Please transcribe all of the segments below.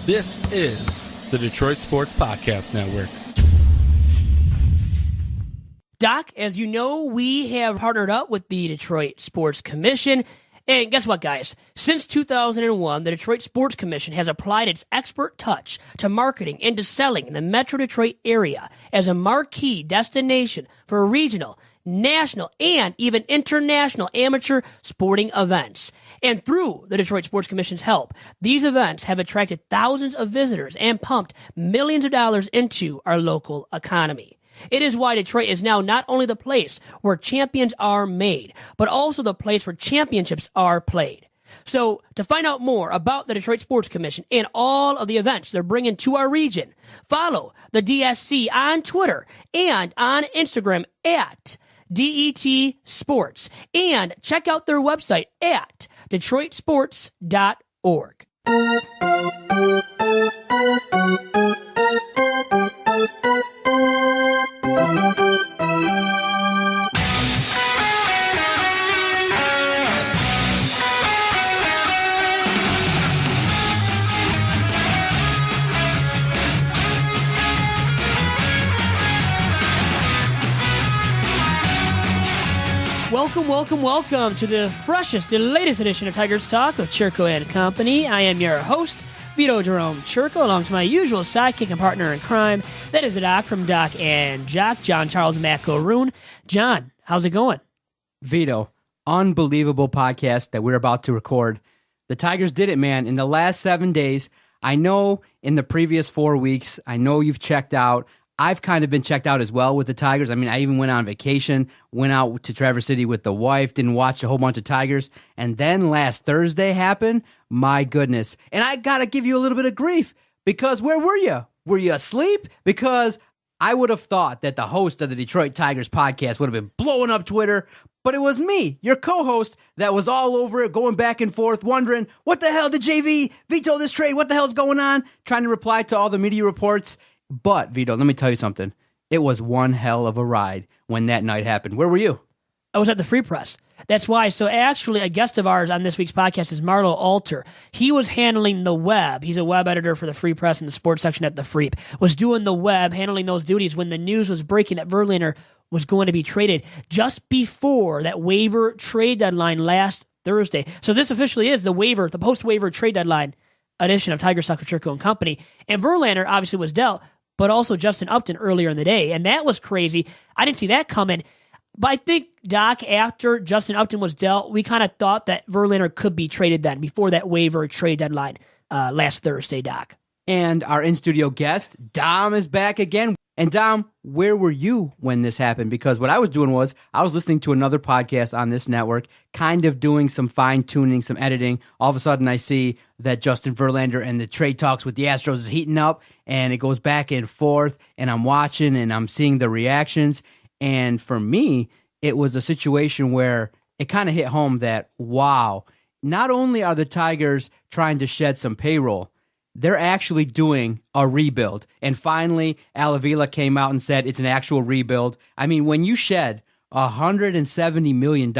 This is the Detroit Sports Podcast Network. Doc, as you know, we have partnered up with the Detroit Sports Commission. And guess what, guys? Since 2001, the Detroit Sports Commission has applied its expert touch to marketing and to selling in the Metro Detroit area as a marquee destination for regional, national, and even international amateur sporting events. And through the Detroit Sports Commission's help, these events have attracted thousands of visitors and pumped millions of dollars into our local economy. It is why Detroit is now not only the place where champions are made, but also the place where championships are played. So, to find out more about the Detroit Sports Commission and all of the events they're bringing to our region, follow the DSC on Twitter and on Instagram at DET Sports, and check out their website at DetroitSports.org. Welcome to the freshest, the latest edition of Tigers Talk with Chirco and Company. I am your host, Vito Jerome Chirco, along to my usual sidekick and partner in crime. That is the Doc from Doc and Jock, John Charles Macaroon. John, how's it going? Vito, unbelievable podcast that we're about to record. The Tigers did it, man. In the last 7 days, I know in the previous 4 weeks, I know you've checked out. I've kind of been checked out as well with the Tigers. I mean, I even went on vacation, went out to Traverse City with the wife, didn't watch a whole bunch of Tigers. And then last Thursday happened. My goodness. And I got to give you a little bit of grief because where were you? Were you asleep? Because I would have thought that the host of the Detroit Tigers podcast would have been blowing up Twitter. But it was me, your co-host, that was all over it, going back and forth, wondering, what the hell did JV veto this trade? What the hell's going on? Trying to reply to all the media reports. But, Vito, let me tell you something. It was one hell of a ride when that night happened. Where were you? I was at the Free Press. That's why. So actually, a guest of ours on this week's podcast is Marlowe Alter. He was handling the web. He's a web editor for the Free Press and the sports section at the Freep. Was doing the web, handling those duties when the news was breaking that Verlander was going to be traded just before that waiver trade deadline last Thursday. So this officially is the post-waiver trade deadline edition of Tigers Talk with Chirco and Company. And Verlander obviously was dealt, but also Justin Upton earlier in the day. And that was crazy. I didn't see that coming. But I think, Doc, after Justin Upton was dealt, we kind of thought that Verlander could be traded then, before that waiver trade deadline last Thursday, Doc. And our in-studio guest, Dom, is back again. And Dom, where were you when this happened? Because what I was doing was I was listening to another podcast on this network, kind of doing some fine-tuning, some editing. All of a sudden, I see that Justin Verlander and the trade talks with the Astros is heating up, and it goes back and forth, and I'm watching, and I'm seeing the reactions. And for me, it was a situation where it kind of hit home that, wow, not only are the Tigers trying to shed some payroll, they're actually doing a rebuild. And finally, Alavila came out and said it's an actual rebuild. I mean, when you shed $170 million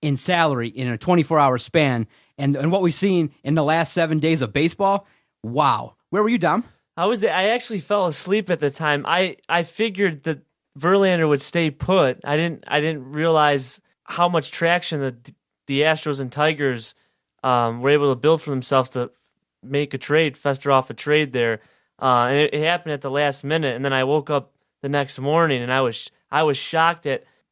in salary in a 24-hour span, and what we've seen in the last 7 days of baseball, wow. Where were you, Dom? I actually fell asleep at the time. I figured that Verlander would stay put. I didn't realize how much traction the Astros and Tigers were able to build for themselves to make a trade, fester off a trade there. And it happened at the last minute. And then I woke up the next morning and I was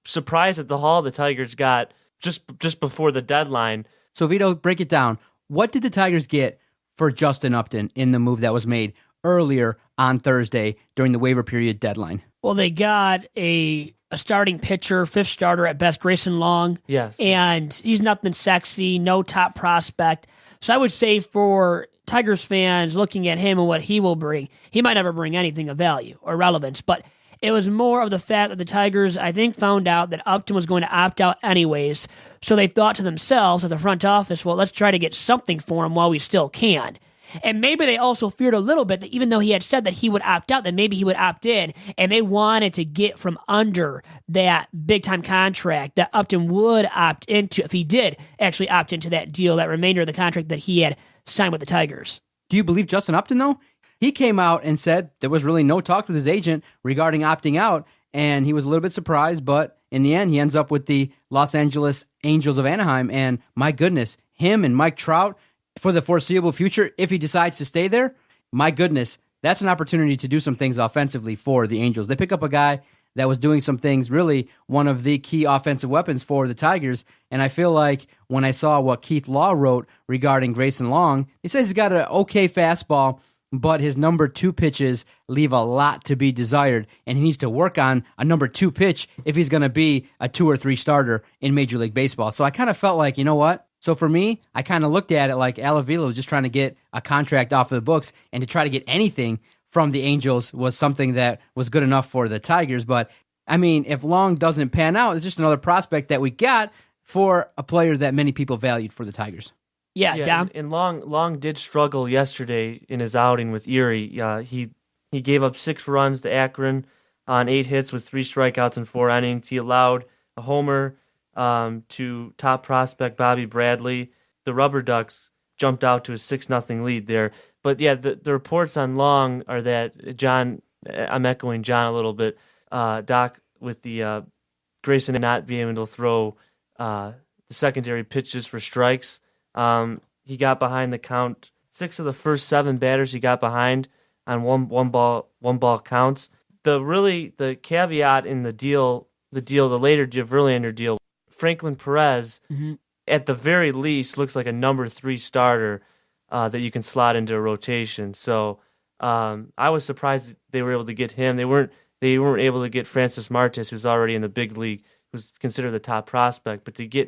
surprised at the haul the Tigers got just before the deadline. So Vito, break it down. What did the Tigers get for Justin Upton in the move that was made earlier on Thursday during the waiver period deadline? Well, they got a starting pitcher, fifth starter at best, Grayson Long. Yes. And he's nothing sexy, no top prospect. So I would say for Tigers fans looking at him and what he will bring, he might never bring anything of value or relevance, but it was more of the fact that the Tigers, I think, found out that Upton was going to opt out anyways, so they thought to themselves as a front office, well, let's try to get something for him while we still can. And maybe they also feared a little bit that even though he had said that he would opt out, that maybe he would opt in, and they wanted to get from under that big-time contract that Upton would opt into if he did actually opt into that deal, that remainder of the contract that he had signed with the Tigers. Do you believe Justin Upton, though? He came out and said there was really no talk with his agent regarding opting out, and he was a little bit surprised, but in the end, he ends up with the Los Angeles Angels of Anaheim, and my goodness, him and Mike Trout, for the foreseeable future, if he decides to stay there, my goodness, that's an opportunity to do some things offensively for the Angels. They pick up a guy that was doing some things, really one of the key offensive weapons for the Tigers. And I feel like when I saw what Keith Law wrote regarding Grayson Long, he says he's got an okay fastball, but his number 2 pitches leave a lot to be desired, and he needs to work on a number 2 pitch if he's going to be a 2 or 3 starter in Major League Baseball. So I kind of felt like, you know what? So for me, I kind of looked at it like Al Avila was just trying to get a contract off of the books, and to try to get anything from the Angels was something that was good enough for the Tigers. But, I mean, if Long doesn't pan out, it's just another prospect that we got for a player that many people valued for the Tigers. Yeah, Dom. And Long did struggle yesterday in his outing with Erie. He gave up 6 runs to Akron on 8 hits with 3 strikeouts and 4 innings. He allowed a homer to top prospect Bobby Bradley. The Rubber Ducks jumped out to a 6-0 lead there. But yeah, the reports on Long are that John, I'm echoing John a little bit, Doc, with the Grayson not being able to throw the secondary pitches for strikes. He got behind the count. 6 of the first 7 batters he got behind on one ball counts. The caveat in the later Verlander deal, Franklin Perez, at the very least, looks like a number 3 starter that you can slot into a rotation. So I was surprised they were able to get him. They weren't able to get Francis Martes, who's already in the big league, who's considered the top prospect. But to get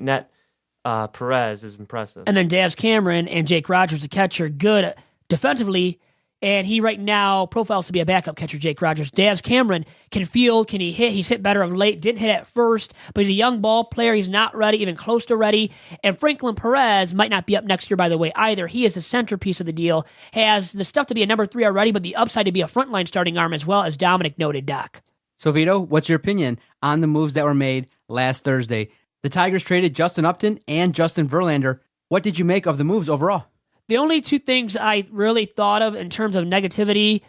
Perez is impressive. And then Daz Cameron and Jake Rogers, the catcher, good defensively. And he right now profiles to be a backup catcher, Jake Rogers. Daz Cameron can field, can he hit? He's hit better of late. Didn't hit at first, but he's a young ball player. He's not ready, even close to ready. And Franklin Perez might not be up next year, by the way, either. He is the centerpiece of the deal. Has the stuff to be a number 3 already, but the upside to be a frontline starting arm as well, as Dominic noted, Doc. So, Vito, what's your opinion on the moves that were made last Thursday? The Tigers traded Justin Upton and Justin Verlander. What did you make of the moves overall? The only 2 things I really thought of in terms of negativity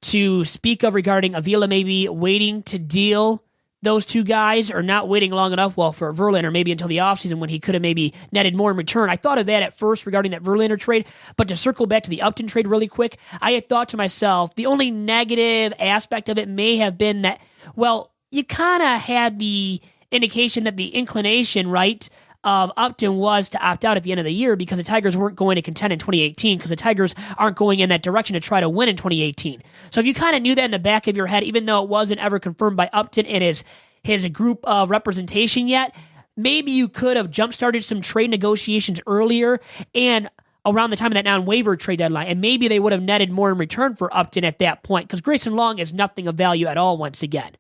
to speak of regarding Avila maybe waiting to deal those 2 guys or not waiting long enough, well, for Verlander, maybe until the offseason when he could have maybe netted more in return. I thought of that at first regarding that Verlander trade, but to circle back to the Upton trade really quick, I had thought to myself, the only negative aspect of it may have been that, well, you kind of had the indication that the inclination, right, of Upton was to opt out at the end of the year because the Tigers weren't going to contend in 2018 because the Tigers aren't going in that direction to try to win in 2018. So if you kind of knew that in the back of your head, even though it wasn't ever confirmed by Upton and his group of representation yet, maybe you could have jump-started some trade negotiations earlier and around the time of that non-waiver trade deadline, and maybe they would have netted more in return for Upton at that point because Grayson Long is nothing of value at all once again.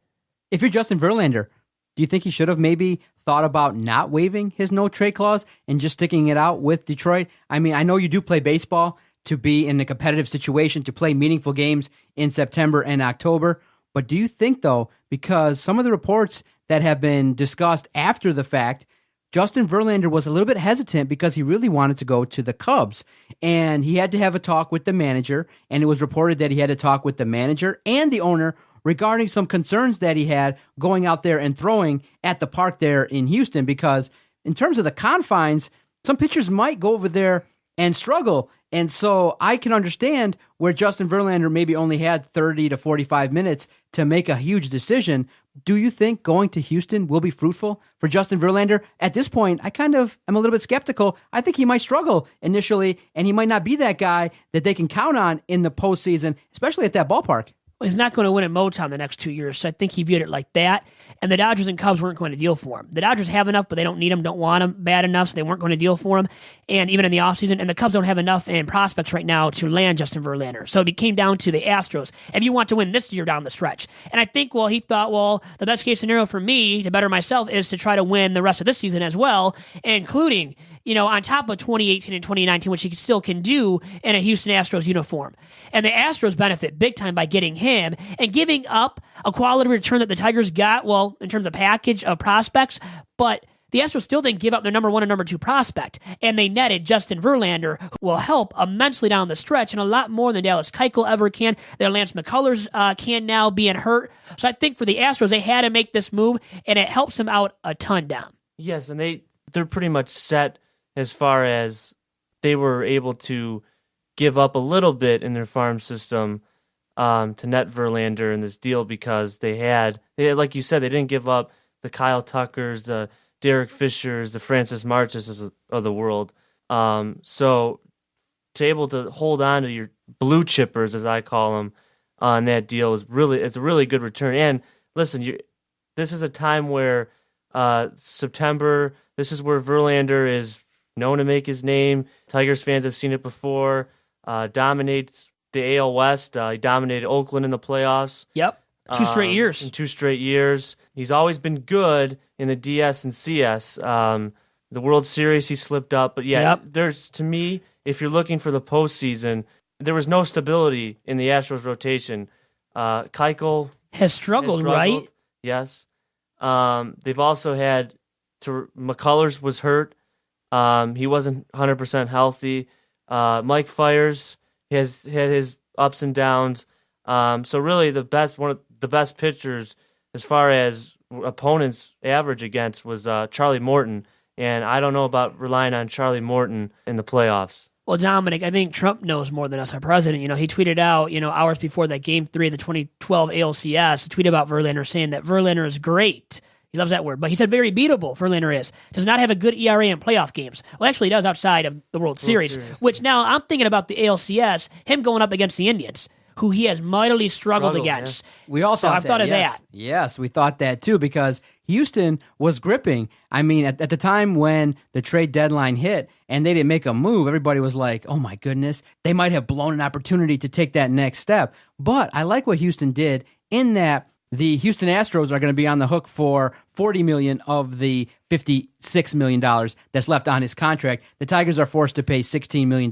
If you're Justin Verlander, do you think he should have maybe thought about not waiving his no-trade clause and just sticking it out with Detroit? I mean, I know you do play baseball to be in a competitive situation, to play meaningful games in September and October, but do you think, though, because some of the reports that have been discussed after the fact, Justin Verlander was a little bit hesitant because he really wanted to go to the Cubs, and he had to have a talk with the manager, and it was reported that he had to talk with the manager and the owner regarding some concerns that he had going out there and throwing at the park there in Houston, because in terms of the confines, some pitchers might go over there and struggle. And so I can understand where Justin Verlander maybe only had 30 to 45 minutes to make a huge decision. Do you think going to Houston will be fruitful for Justin Verlander? At this point, I kind of am a little bit skeptical. I think he might struggle initially, and he might not be that guy that they can count on in the postseason, especially at that ballpark. He's not going to win at Motown the next 2 years, so I think he viewed it like that. And the Dodgers and Cubs weren't going to deal for him. The Dodgers have enough, but they don't need him, don't want him bad enough, so they weren't going to deal for him. And even in the offseason, and the Cubs don't have enough in prospects right now to land Justin Verlander. So it came down to the Astros. If you want to win this year down the stretch. And I think, he thought, the best case scenario for me to better myself is to try to win the rest of this season as well, including, on top of 2018 and 2019, which he still can do in a Houston Astros uniform. And the Astros benefit big time by getting him and giving up a quality return that the Tigers got, in terms of package of prospects, but the Astros still didn't give up their number 1 and number 2 prospect, and they netted Justin Verlander, who will help immensely down the stretch, and a lot more than Dallas Keuchel ever can. Their Lance McCullers can now, being hurt. So I think for the Astros, they had to make this move, and it helps them out a ton, down. Yes, and they're pretty much set as far as they were able to give up a little bit in their farm system to net Verlander in this deal, because they had, like you said, they didn't give up the Kyle Tuckers, the Derek Fishers, the Francis Marches of the world. So to able to hold on to your blue chippers, as I call them, on that deal it's a really good return. And listen, this is a time where September, this is where Verlander is known to make his name. Tigers fans have seen it before. Dominates the AL West. He dominated Oakland in the playoffs. Yep. 2 straight years. In 2 straight years. He's always been good in the DS and CS. The World Series, he slipped up. But yeah, there's, to me, if you're looking for the postseason, there was no stability in the Astros rotation. Keuchel has struggled, right? Yes. They've also had, McCullers was hurt. He wasn't 100% healthy. Mike Fiers has had his ups and downs. So really one of the best pitchers as far as opponents average against was Charlie Morton. And I don't know about relying on Charlie Morton in the playoffs. Well, Dominic, I think Trump knows more than us, our president. He tweeted out, hours before that Game 3 of the 2012 ALCS, a tweet about Verlander saying that Verlander is great. He loves that word, but he said very beatable, Verlander is. Does not have a good ERA in playoff games. Well, actually, he does outside of the World Series, which now I'm thinking about the ALCS, him going up against the Indians, who he has mightily struggled against. Yeah. We all thought I've thought of yes. that. Yes, we thought that too, because Houston was gripping. I mean, at the time when the trade deadline hit and they didn't make a move, everybody was like, oh my goodness, they might have blown an opportunity to take that next step. But I like what Houston did in that the Houston Astros are going to be on the hook for $40 million of the $56 million that's left on his contract. The Tigers are forced to pay $16 million.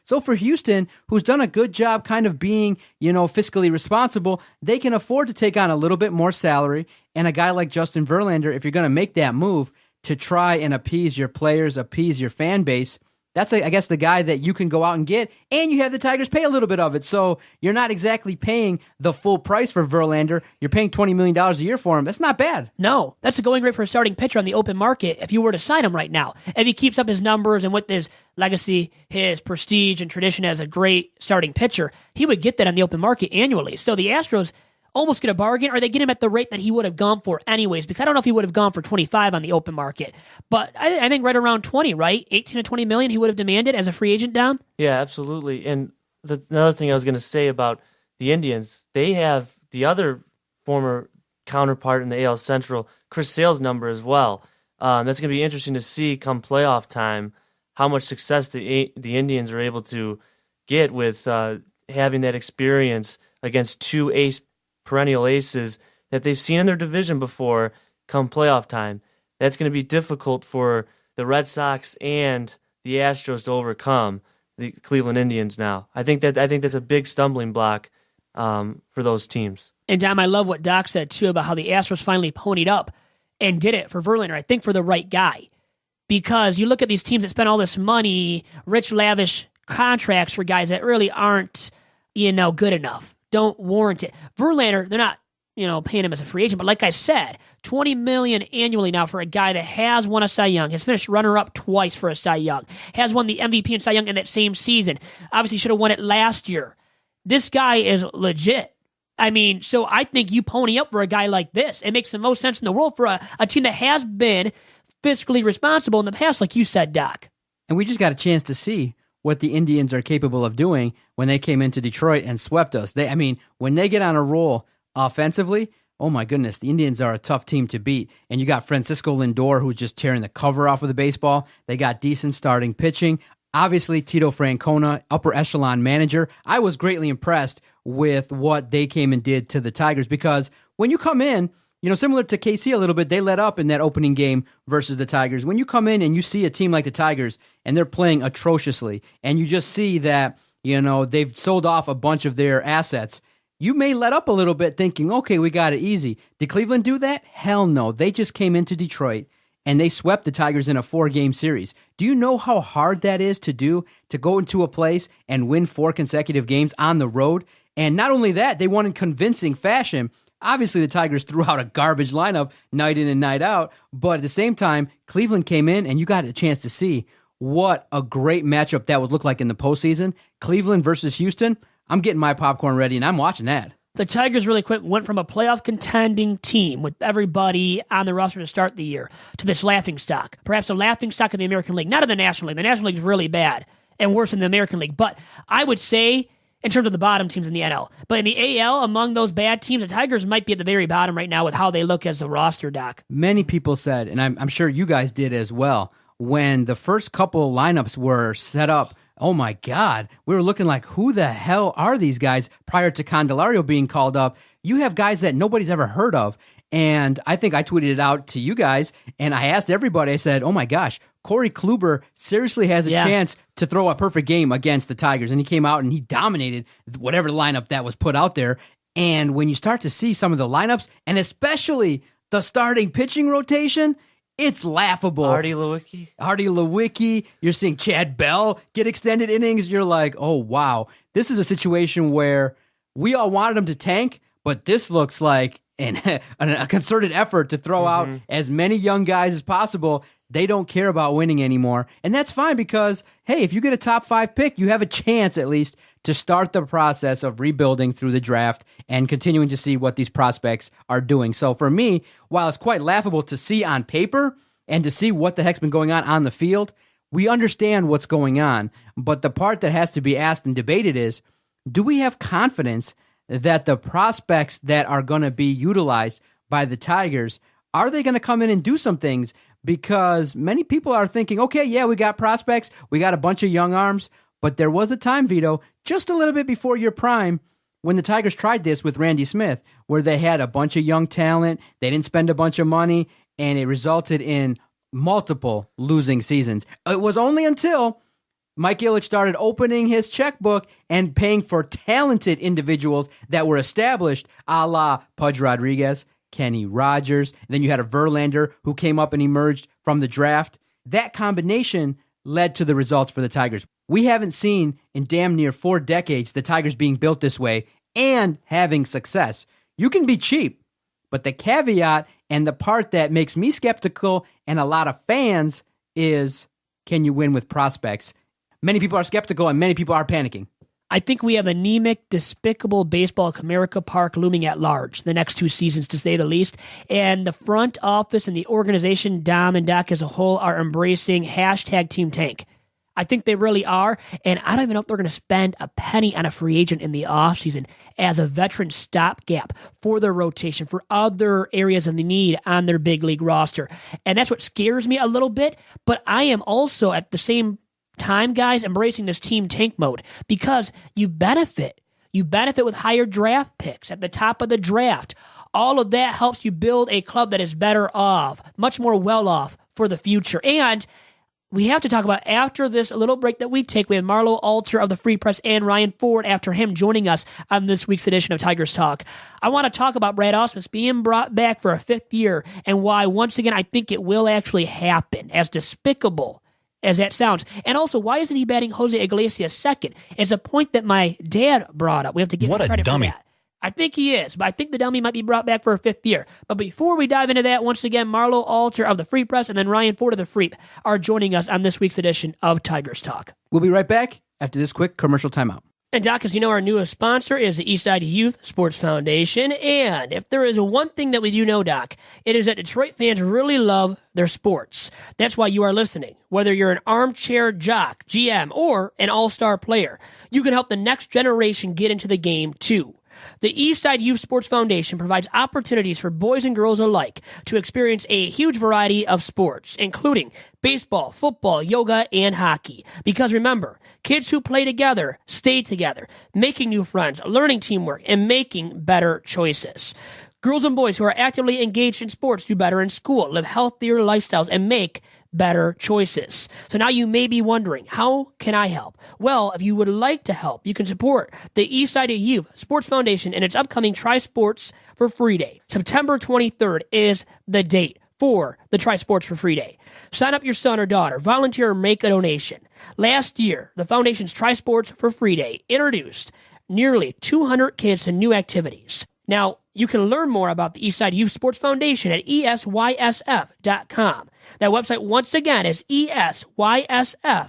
So for Houston, who's done a good job kind of being, fiscally responsible, they can afford to take on a little bit more salary. And a guy like Justin Verlander, if you're going to make that move to try and appease your players, appease your fan base, that's, I guess, the guy that you can go out and get, and you have the Tigers pay a little bit of it. So you're not exactly paying the full price for Verlander. You're paying $20 million a year for him. That's not bad. No, that's a going rate for a starting pitcher on the open market if you were to sign him right now. If he keeps up his numbers and with his legacy, his prestige and tradition as a great starting pitcher, he would get that on the open market annually. So the Astros almost get a bargain, or they get him at the rate that he would have gone for anyways, because I don't know if he would have gone for 25 on the open market, but I think right around 20, right? 18 to 20 million he would have demanded as a free agent, down. Yeah, absolutely. And another thing I was going to say about the Indians, they have the other former counterpart in the AL Central, Chris Sale's number as well. That's going to be interesting to see come playoff time how much success the Indians are able to get with having that experience against 2 perennial aces that they've seen in their division before come playoff time. That's going to be difficult for the Red Sox and the Astros to overcome the Cleveland Indians now. I think that's a big stumbling block for those teams. And Dom, I love what Doc said too about how the Astros finally ponied up and did it for Verlander. I think for the right guy, because you look at these teams that spend all this money, rich, lavish contracts for guys that really aren't, good enough. Don't warrant it. Verlander, they're not, paying him as a free agent, but like I said, $20 million annually now for a guy that has won a Cy Young, has finished runner-up twice for a Cy Young, has won the MVP and Cy Young in that same season. Obviously, should have won it last year. This guy is legit. I mean, so I think you pony up for a guy like this. It makes the most sense in the world for a team that has been fiscally responsible in the past, like you said, Doc. And we just got a chance to see what the Indians are capable of doing when they came into Detroit and swept us. When they get on a roll offensively, oh my goodness, the Indians are a tough team to beat. And you got Francisco Lindor, who's just tearing the cover off of the baseball. They got decent starting pitching. Obviously, Tito Francona, upper echelon manager. I was greatly impressed with what they came and did to the Tigers, because when you come in, similar to KC a little bit, they let up in that opening game versus the Tigers. When you come in and you see a team like the Tigers and they're playing atrociously, and you just see that, they've sold off a bunch of their assets, you may let up a little bit thinking, okay, we got it easy. Did Cleveland do that? Hell no. They just came into Detroit and they swept the Tigers in a 4-game series. Do you know how hard that is to do, to go into a place and win 4 consecutive games on the road? And not only that, they won in convincing fashion. Obviously, the Tigers threw out a garbage lineup night in and night out, but at the same time, Cleveland came in, and you got a chance to see what a great matchup that would look like in the postseason. Cleveland versus Houston, I'm getting my popcorn ready, and I'm watching that. The Tigers really quick went from a playoff contending team with everybody on the roster to start the year to this laughingstock. Perhaps a laughingstock in the American League, not in the National League. The National League is really bad and worse than the American League. But I would say, in terms of the bottom teams in the NL, but in the AL, among those bad teams, the Tigers might be at the very bottom right now with how they look as a roster, Doc. Many people said, and I'm sure you guys did as well, when the first couple lineups were set up, oh my God, we were looking like, who the hell are these guys prior to Candelario being called up? You have guys that nobody's ever heard of. And I think I tweeted it out to you guys, and I asked everybody, I said, oh my gosh, Corey Kluber seriously has a chance to throw a perfect game against the Tigers. And he came out and he dominated whatever lineup that was put out there. And when you start to see some of the lineups, and especially the starting pitching rotation, it's laughable. Artie Lewicki. You're seeing Chad Bell get extended innings. You're like, oh, wow. This is a situation where we all wanted him to tank, but this looks like a concerted effort to throw out as many young guys as possible. They don't care about winning anymore. And that's fine because, hey, if you get a top 5 pick, you have a chance at least to start the process of rebuilding through the draft and continuing to see what these prospects are doing. So for me, while it's quite laughable to see on paper and to see what the heck's been going on the field, we understand what's going on. But the part that has to be asked and debated is, do we have confidence that the prospects that are going to be utilized by the Tigers, are they going to come in and do some things? Because many people are thinking, okay, yeah, we got prospects, we got a bunch of young arms, but there was a time, Vito, just a little bit before your prime, when the Tigers tried this with Randy Smith, where they had a bunch of young talent, they didn't spend a bunch of money, and it resulted in multiple losing seasons. It was only until Mike Ilitch started opening his checkbook and paying for talented individuals that were established, a la Pudge Rodriguez, Kenny Rogers. Then you had a Verlander who came up and emerged from the draft. That combination led to the results for the Tigers. We haven't seen in damn near 4 decades the Tigers being built this way and having success. You can be cheap, but the caveat and the part that makes me skeptical and a lot of fans is, can you win with prospects? Many people are skeptical and many people are panicking. I think we have anemic, despicable baseball at Comerica Park looming at large the next 2 seasons, to say the least. And the front office and the organization, Dom and Doc as a whole, are embracing hashtag Team Tank. I think they really are, and I don't even know if they're going to spend a penny on a free agent in the offseason as a veteran stopgap for their rotation, for other areas of the need on their big league roster. And that's what scares me a little bit, but I am also at the same time, guys, embracing this team tank mode because you benefit. You benefit with higher draft picks at the top of the draft. All of that helps you build a club that is better off, much more well off for the future. And we have to talk about, after this little break that we take, we have Marlowe Alter of the Free Press and Ryan Ford after him joining us on this week's edition of Tigers Talk. I want to talk about Brad Ausmus being brought back for a 5th year and why, once again, I think it will actually happen, as despicable as that sounds. And also, why isn't he batting Jose Iglesias second? It's a point that my dad brought up. We have to give him credit for that. I think he is, but I think the dummy might be brought back for a 5th year. But before we dive into that, once again, Marlowe Alter of the Free Press and then Ryan Ford of the Freep are joining us on this week's edition of Tigers Talk. We'll be right back after this quick commercial timeout. And Doc, as you know, our newest sponsor is the Eastside Youth Sports Foundation. And if there is one thing that we do know, Doc, it is that Detroit fans really love their sports. That's why you are listening. Whether you're an armchair jock, GM, or an all-star player, you can help the next generation get into the game too. The Eastside Youth Sports Foundation provides opportunities for boys and girls alike to experience a huge variety of sports, including baseball, football, yoga, and hockey. Because remember, kids who play together stay together, making new friends, learning teamwork, and making better choices. Girls and boys who are actively engaged in sports do better in school, live healthier lifestyles, and make better choices. So now you may be wondering, how can I help? Well, if you would like to help, you can support the Eastside Youth Sports Foundation in its upcoming Try Sports for Free Day. September 23rd is the date for the Try Sports for Free Day. Sign up your son or daughter, volunteer, or make a donation. Last year, the Foundation's Try Sports for Free Day introduced nearly 200 kids to new activities. Now, you can learn more about the Eastside Youth Sports Foundation at esysf.com. That website, once again, is esysf.com.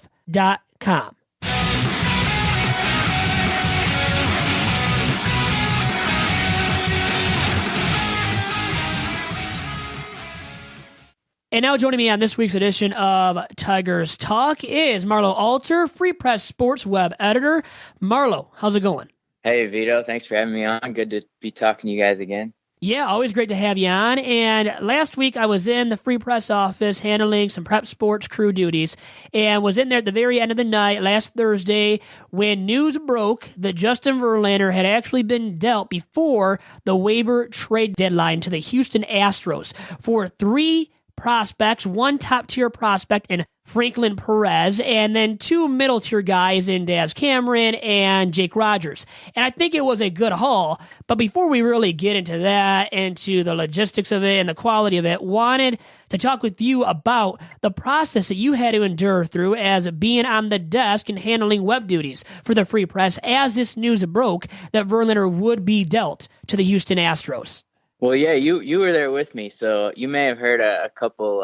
And now joining me on this week's edition of Tigers Talk is Marlowe Alter, Free Press Sports Web Editor. Marlowe, how's it going? Hey, Vito. Thanks for having me on. Good to be talking to you guys again. Yeah, always great to have you on. And last week I was in the Free Press office handling some prep sports crew duties and was in there at the very end of the night last Thursday when news broke that Justin Verlander had actually been dealt before the waiver trade deadline to the Houston Astros for 3 prospects, 1 top-tier prospect in Franklin Perez, and then 2 middle-tier guys in Daz Cameron and Jake Rogers. And I think it was a good haul, but before we really get into that, into the logistics of it and the quality of it, wanted to talk with you about the process that you had to endure through as being on the desk and handling web duties for the Free Press as this news broke that Verlander would be dealt to the Houston Astros. Well, yeah, you were there with me, so you may have heard a couple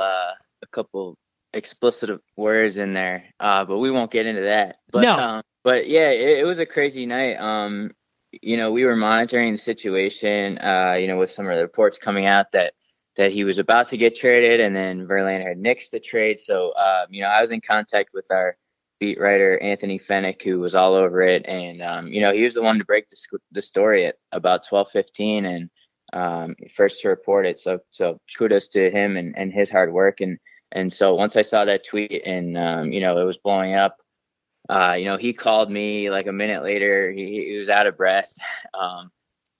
explicit words in there, but we won't get into that. But, no. But yeah, it was a crazy night. We were monitoring the situation, with some of the reports coming out that he was about to get traded, and then Verlander had nixed the trade. So, I was in contact with our beat writer, Anthony Fennick, who was all over it. And, he was the one to break the story at about 12:15 and first to report it. So kudos to him and his hard work. And so once I saw that tweet and, it was blowing up, he called me like a minute later. He was out of breath.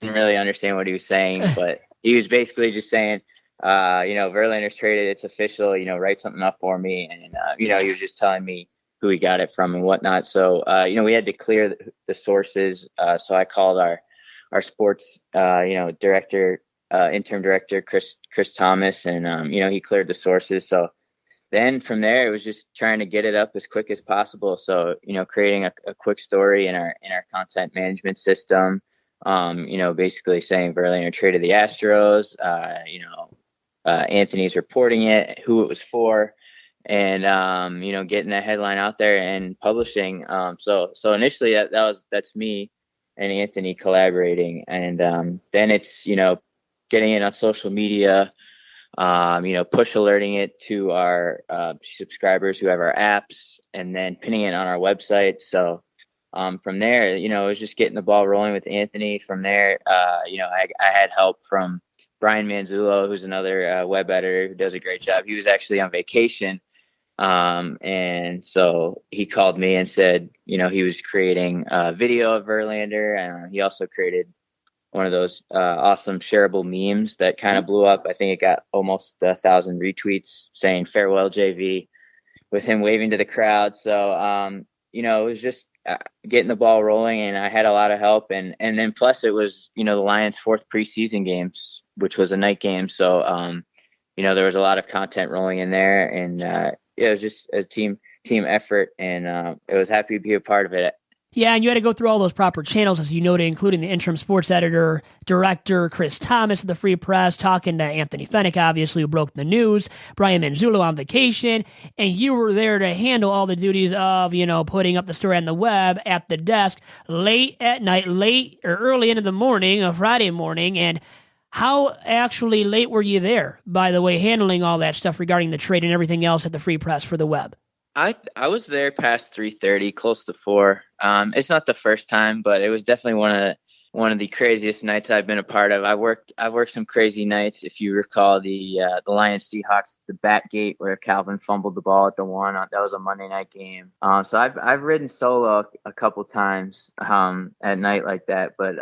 Didn't really understand what he was saying, but he was basically just saying, Verlander's traded. It's official, write something up for me. And, he was just telling me who he got it from and whatnot. So, we had to clear the sources. So I called our sports, director, interim director, Chris Thomas, and, he cleared the sources. So then from there, it was just trying to get it up as quick as possible. So, creating a quick story in our content management system, basically saying Verlander traded the Astros, Anthony's reporting it, who it was for, and, getting that headline out there and publishing. So initially that's me and Anthony collaborating. And then it's, getting it on social media, push alerting it to our subscribers who have our apps, and then pinning it on our website. So from there, it was just getting the ball rolling with Anthony. From there, I had help from Brian Manzullo, who's another web editor who does a great job. He was actually on vacation. And so he called me and said, he was creating a video of Verlander, and he also created one of those awesome shareable memes that kind of blew up. I think it got almost 1,000 retweets saying farewell JV with him waving to the crowd. So, it was just getting the ball rolling, and I had a lot of help. And then plus it was, the Lions' 4th preseason games, which was a night game. So, there was a lot of content rolling in there, and it was just a team effort, and I was happy to be a part of it. Yeah, and you had to go through all those proper channels, as you noted, including the interim sports editor, director, Chris Thomas of the Free Press, talking to Anthony Fennick, obviously, who broke the news, Brian Manzullo on vacation, and you were there to handle all the duties of, putting up the story on the web at the desk late at night, late or early into the morning, a Friday morning. And how actually late were you there, by the way, handling all that stuff regarding the trade and everything else at the Free Press for the web? I was there past 3:30, close to 4. It's not the first time, but it was definitely one of the craziest nights I've been a part of. I worked some crazy nights. If you recall the Lions Seahawks, the bat gate where Calvin fumbled the ball at the 1, that was a Monday night game. So I've ridden solo a couple times at night like that, but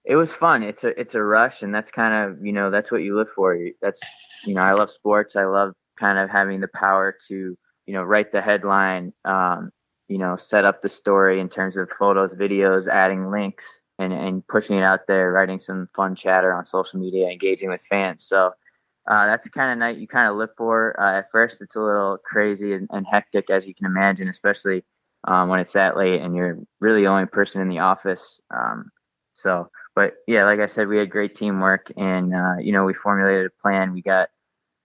it was fun. It's a rush, and that's kind of that's what you live for. That's I love sports. I love kind of having the power to write the headline, set up the story in terms of photos, videos, adding links, and pushing it out there, writing some fun chatter on social media, engaging with fans. So, that's the kind of night you kind of live for. At first, it's a little crazy and hectic, as you can imagine, especially when it's that late and you're really the only person in the office. But yeah, like I said, we had great teamwork, and we formulated a plan.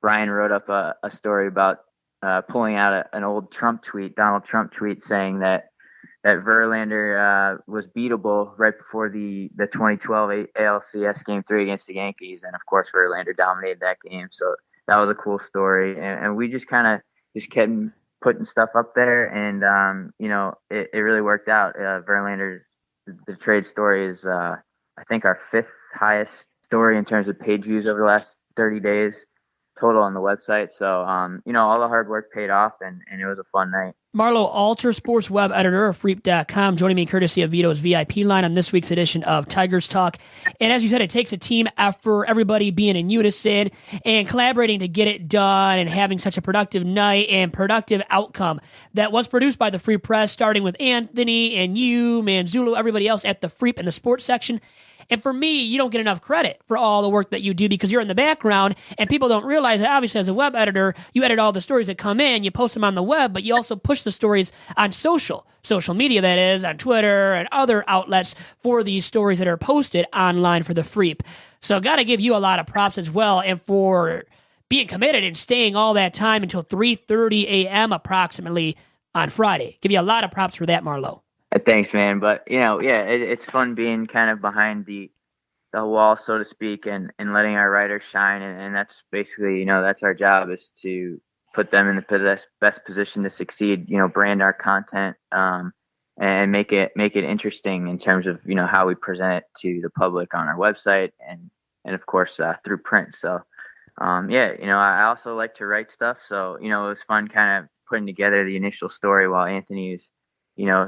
Brian wrote up a story about pulling out an old Donald Trump tweet, saying that Verlander was beatable right before the 2012 ALCS Game 3 against the Yankees, and of course Verlander dominated that game. So that was a cool story, and we just kind of kept putting stuff up there, and it really worked out. Verlander, the trade story is I think our 5th highest story in terms of page views over the last 30 days total on the website. So, all the hard work paid off, and it was a fun night. Marlowe, Alter Sports web editor of Freep.com, joining me courtesy of Vito's VIP line on this week's edition of Tigers Talk. And as you said, it takes a team effort, everybody being in unison and collaborating to get it done and having such a productive night and productive outcome that was produced by the Free Press, starting with Anthony and you, Manzulu, everybody else at the Freep and the sports section. And for me, you don't get enough credit for all the work that you do because you're in the background and people don't realize that obviously as a web editor, you edit all the stories that come in, you post them on the web, but you also push the stories on social media, that is, on Twitter and other outlets for these stories that are posted online for the Freep. So got to give you a lot of props as well, and for being committed and staying all that time until 3:30 a.m. approximately on Friday. Give you a lot of props for that, Marlowe. Thanks, man. But it's fun being kind of behind the wall, so to speak, and letting our writers shine. And that's basically, that's our job, is to put them in the best position to succeed. Brand our content and make it interesting in terms of how we present it to the public on our website and of course through print. So I also like to write stuff. So it was fun kind of putting together the initial story while Anthony is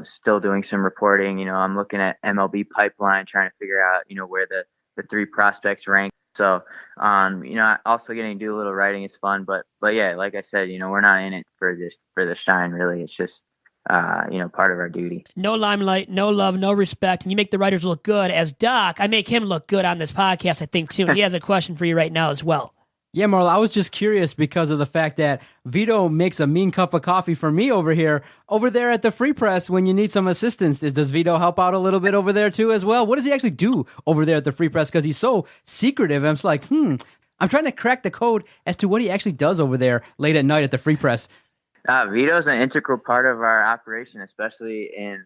still doing some reporting. I'm looking at MLB pipeline, trying to figure out, where the 3 prospects rank. So, also getting to do a little writing is fun, but yeah, like I said, we're not in it for the shine, really. It's just, part of our duty. No limelight, no love, no respect, and you make the writers look good. As Doc, I make him look good on this podcast, I think, too. He has a question for you right now as well. Yeah, Marlo, I was just curious because of the fact that Vito makes a mean cup of coffee for me over there at the Free Press when you need some assistance. Does Vito help out a little bit over there too as well? What does he actually do over there at the Free Press? Because he's so secretive. I'm just like, I'm trying to crack the code as to what he actually does over there late at night at the Free Press. Vito's an integral part of our operation, especially in,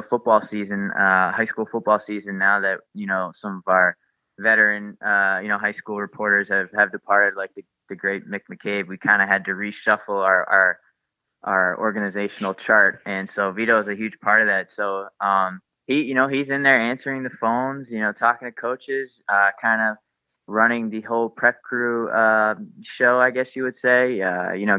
football season, high school football season, now that, some of our veteran, high school reporters have departed, like the great Mick McCabe. We kind of had to reshuffle our organizational chart, and so Vito is a huge part of that. So he's in there answering the phones, talking to coaches, kind of running the whole prep crew show, I guess you would say.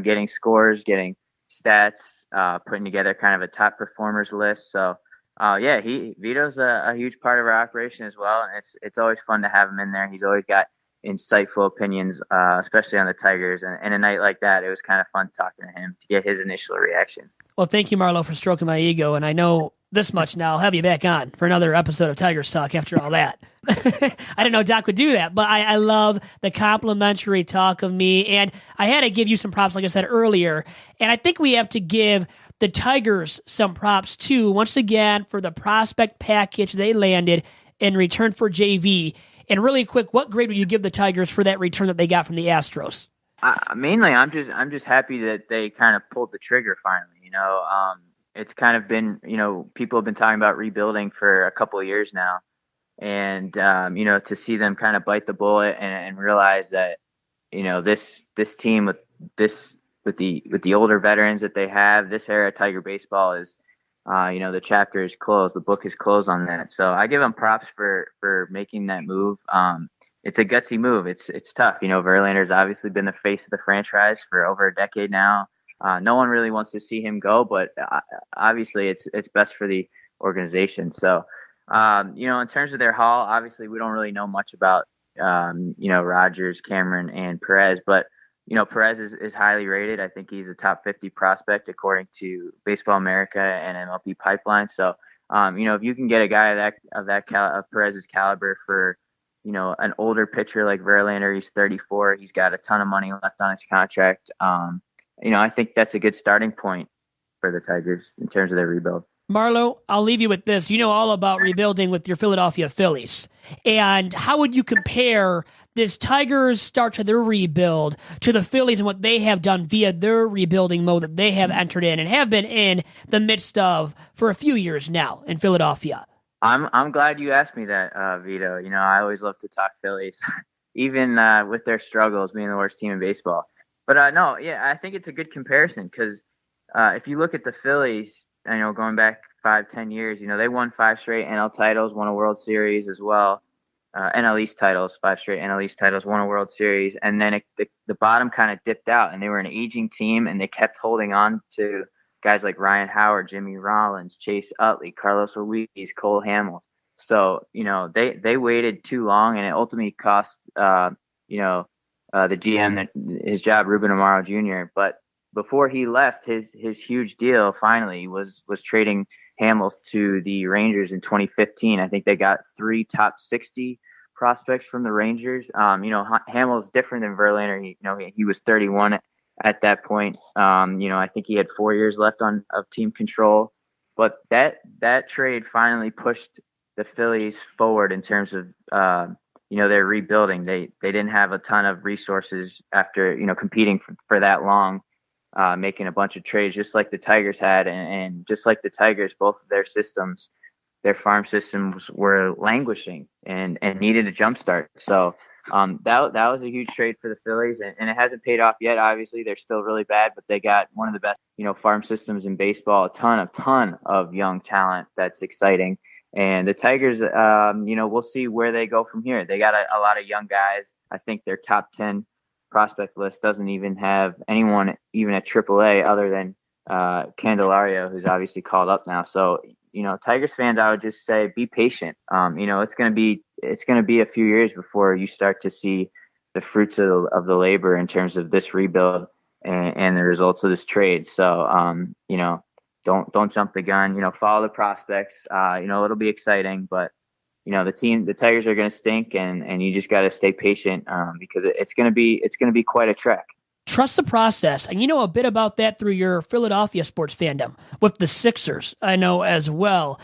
Getting scores, getting stats, putting together kind of a top performers list. So Vito's a huge part of our operation as well, and it's always fun to have him in there. He's always got insightful opinions, especially on the Tigers. And a night like that, it was kind of fun talking to him to get his initial reaction. Well, thank you, Marlowe, for stroking my ego, and I know this much now. I'll have you back on for another episode of Tigers Talk after all that. I didn't know Doc would do that, but I love the complimentary talk of me, and I had to give you some props, like I said earlier, and I think we have to give the Tigers some props, too, once again, for the prospect package they landed in return for JV. And really quick, what grade would you give the Tigers for that return that they got from the Astros? Mainly, I'm just happy that they kind of pulled the trigger finally. It's kind of been, people have been talking about rebuilding for a couple of years now. And, to see them kind of bite the bullet and realize that, this team with the older veterans that they have, this era of Tiger baseball is, the chapter is closed. The book is closed on that. So I give them props for making that move. It's a gutsy move. It's tough. Verlander's obviously been the face of the franchise for over a decade now. No one really wants to see him go, but obviously it's best for the organization. So, in terms of their haul, obviously we don't really know much about, Rogers, Cameron, and Perez, but Perez is highly rated. I think he's a top 50 prospect according to Baseball America and MLB Pipeline. So, if you can get a guy of Perez's caliber for, an older pitcher like Verlander. He's 34. He's got a ton of money left on his contract. I think that's a good starting point for the Tigers in terms of their rebuild. Marlowe, I'll leave you with this. You know all about rebuilding with your Philadelphia Phillies. And how would you compare this Tigers start to their rebuild to the Phillies and what they have done via their rebuilding mode that they have entered in and have been in the midst of for a few years now in Philadelphia? I'm glad you asked me that, Vito. I always love to talk Phillies, even with their struggles being the worst team in baseball. But I think it's a good comparison because if you look at the Phillies, going back 5-10 years, they won 5 straight NL titles, won a World Series as well. NL East titles, 5 straight NL East titles, won a World Series. And then the bottom kind of dipped out, and they were an aging team, and they kept holding on to guys like Ryan Howard, Jimmy Rollins, Chase Utley, Carlos Ruiz, Cole Hamels. So, they waited too long, and it ultimately cost, the GM his job, Ruben Amaro Jr. But before he left, his huge deal finally was trading Hamels to the Rangers in 2015. I think they got 3 top 60 prospects from the Rangers. Hamels different than Verlander. He was 31 at that point. I think he had 4 years left of team control. But that trade finally pushed the Phillies forward in terms of their rebuilding. They didn't have a ton of resources after competing for that long. Making a bunch of trades just like the Tigers had, and just like the Tigers, both of their farm systems were languishing and needed a jump start. So that was a huge trade for the Phillies, and it hasn't paid off yet. Obviously, they're still really bad, but they got one of the best farm systems in baseball. A ton of young talent that's exciting. And the Tigers, we'll see where they go from here. They got a lot of young guys. I think their top 10 prospect list doesn't even have anyone even at AAA other than Candelario, who's obviously called up now. So, Tigers fans, I would just say be patient. It's going to be a few years before you start to see the fruits of the labor in terms of this rebuild and the results of this trade. So, don't jump the gun. Follow the prospects. It'll be exciting, but the Tigers are going to stink, and you just got to stay patient because it's going to be quite a trek. Trust the process. And you know a bit about that through your Philadelphia sports fandom with the Sixers, I know as well.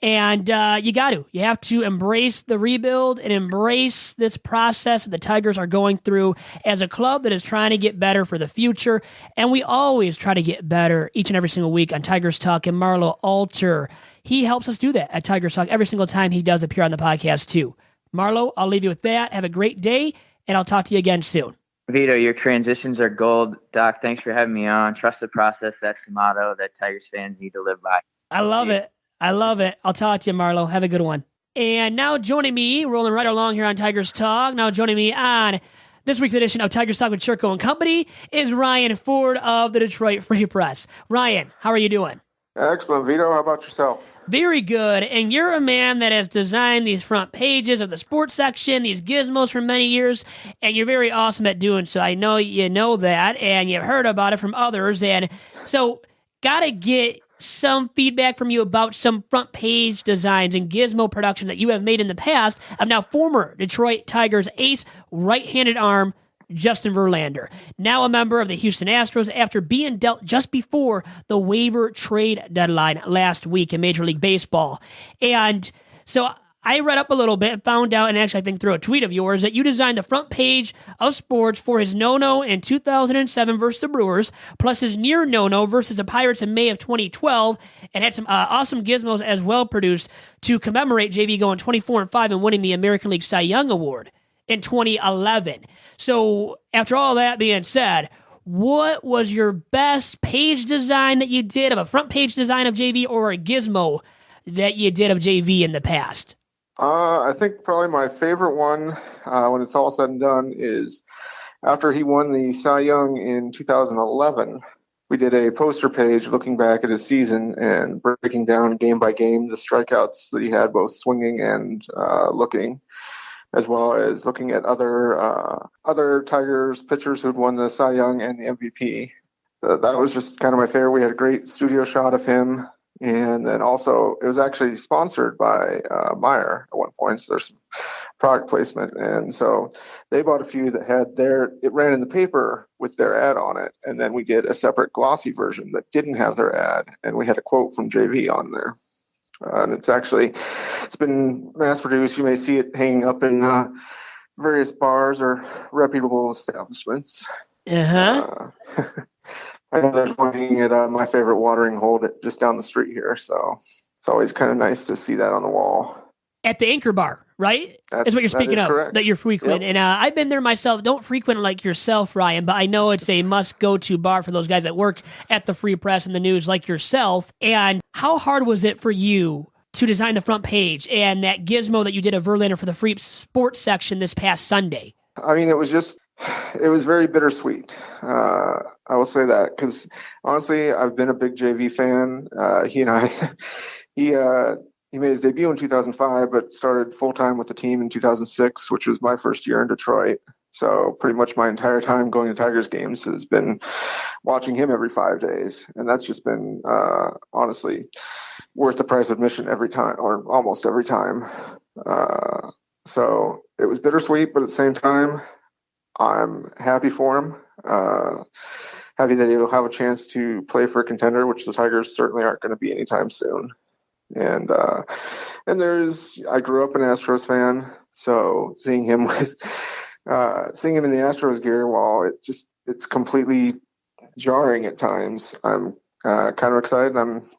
And you have to embrace the rebuild and embrace this process that the Tigers are going through as a club that is trying to get better for the future. And we always try to get better each and every single week on Tigers Talk, and Marlowe Alter, he helps us do that at Tigers Talk every single time he does appear on the podcast too. Marlowe, I'll leave you with that. Have a great day, and I'll talk to you again soon. Vito, your transitions are gold. Doc, thanks for having me on. Trust the process. That's the motto that Tigers fans need to live by. I love it. I'll talk to you, Marlowe. Have a good one. And now joining me, rolling right along here on Tigers Talk, now joining me on this week's edition of Tigers Talk with Chirco and Company is Ryan Ford of the Detroit Free Press. Ryan, how are you doing? Excellent, Vito. How about yourself? Very good. And you're a man that has designed these front pages of the sports section, these gizmos for many years, and you're very awesome at doing so. I know you know that, and you've heard about it from others. And so got to get some feedback from you about some front page designs and gizmo productions that you have made in the past of now former Detroit Tigers ace right-handed arm Justin Verlander, now a member of the Houston Astros after being dealt just before the waiver trade deadline last week in Major League Baseball. And so I read up a little bit and found out, and actually I think through a tweet of yours, that you designed the front page of sports for his no-no in 2007 versus the Brewers, plus his near no-no versus the Pirates in May of 2012, and had some awesome gizmos as well produced to commemorate JV going 24-5 and winning the American League Cy Young Award in 2011. So after all that being said, what was your best page design that you did of a front page design of JV or a gizmo that you did of JV in the past? I think probably my favorite one, when it's all said and done, is after he won the Cy Young in 2011. We did a poster page looking back at his season and breaking down game by game the strikeouts that he had, both swinging and looking, as well as looking at other Tigers pitchers who'd won the Cy Young and the MVP. That was just kind of my favorite. We had a great studio shot of him And then also, it was actually sponsored by Meyer at one point, so there's some product placement. And so they bought a few that had it ran in the paper with their ad on it. And then we did a separate glossy version that didn't have their ad. And we had a quote from JV on there. And it's been mass produced. You may see it hanging up in various bars or reputable establishments. I know there's one hanging at my favorite watering hole just down the street here, so it's always kind of nice to see that on the wall. At the Anchor Bar, right? That's what you're speaking of, correct. That you're frequent. Yep. And I've been there myself. Don't frequent like yourself, Ryan, but I know it's a must-go-to bar for those guys that work at the Free Press and the news like yourself. And how hard was it for you to design the front page and that gizmo that you did of Verlander for the Freep sports section this past Sunday? I mean, it was very bittersweet. I will say that because honestly, I've been a big JV fan. He made his debut in 2005, but started full time with the team in 2006, which was my first year in Detroit. So pretty much my entire time going to Tigers games has been watching him every 5 days. And that's just been honestly worth the price of admission every time, or almost every time. So it was bittersweet, but at the same time, I'm happy for him. Happy that he'll have a chance to play for a contender, which the Tigers certainly aren't going to be anytime soon. And I grew up an Astros fan, so seeing him in the Astros gear, while it's completely jarring at times, I'm kind of excited. I'm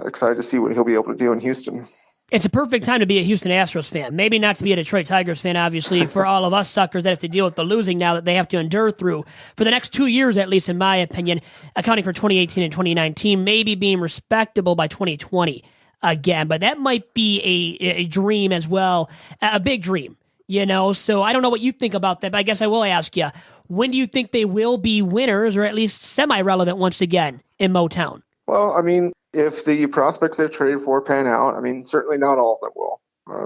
excited to see what he'll be able to do in Houston. It's a perfect time to be a Houston Astros fan. Maybe not to be a Detroit Tigers fan, obviously, for all of us suckers that have to deal with the losing now that they have to endure through for the next 2 years, at least in my opinion, accounting for 2018 and 2019, maybe being respectable by 2020 again. But that might be a dream as well, a big dream, So I don't know what you think about that, but I guess I will ask you, when do you think they will be winners or at least semi-relevant once again in Motown? Well, I mean, if the prospects they've traded for pan out, I mean, certainly not all of them will.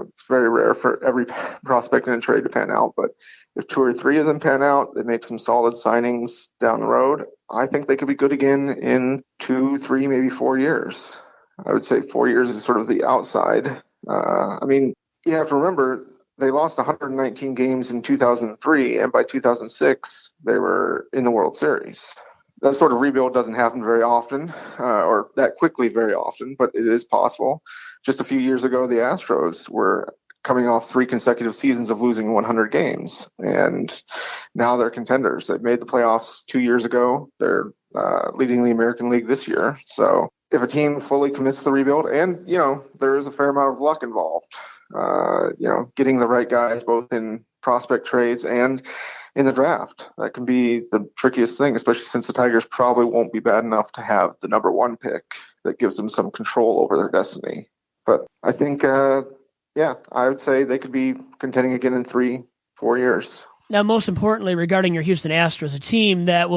It's very rare for every prospect in a trade to pan out, but if 2 or 3 of them pan out, they make some solid signings down the road, I think they could be good again in 2, 3, maybe 4 years. I would say 4 years is sort of the outside. I mean, you have to remember, they lost 119 games in 2003, and by 2006, they were in the World Series. That sort of rebuild doesn't happen very often, or that quickly very often, but it is possible. Just a few years ago, the Astros were coming off 3 consecutive seasons of losing 100 games, and now they're contenders. They made the playoffs 2 years ago. They're leading the American League this year. So if a team fully commits to the rebuild, and, there is a fair amount of luck involved, getting the right guys both in prospect trades and in the draft. That can be the trickiest thing, especially since the Tigers probably won't be bad enough to have the number 1 pick that gives them some control over their destiny. But I think, I would say they could be contending again in 3-4 years. Now, most importantly, regarding your Houston Astros, a team that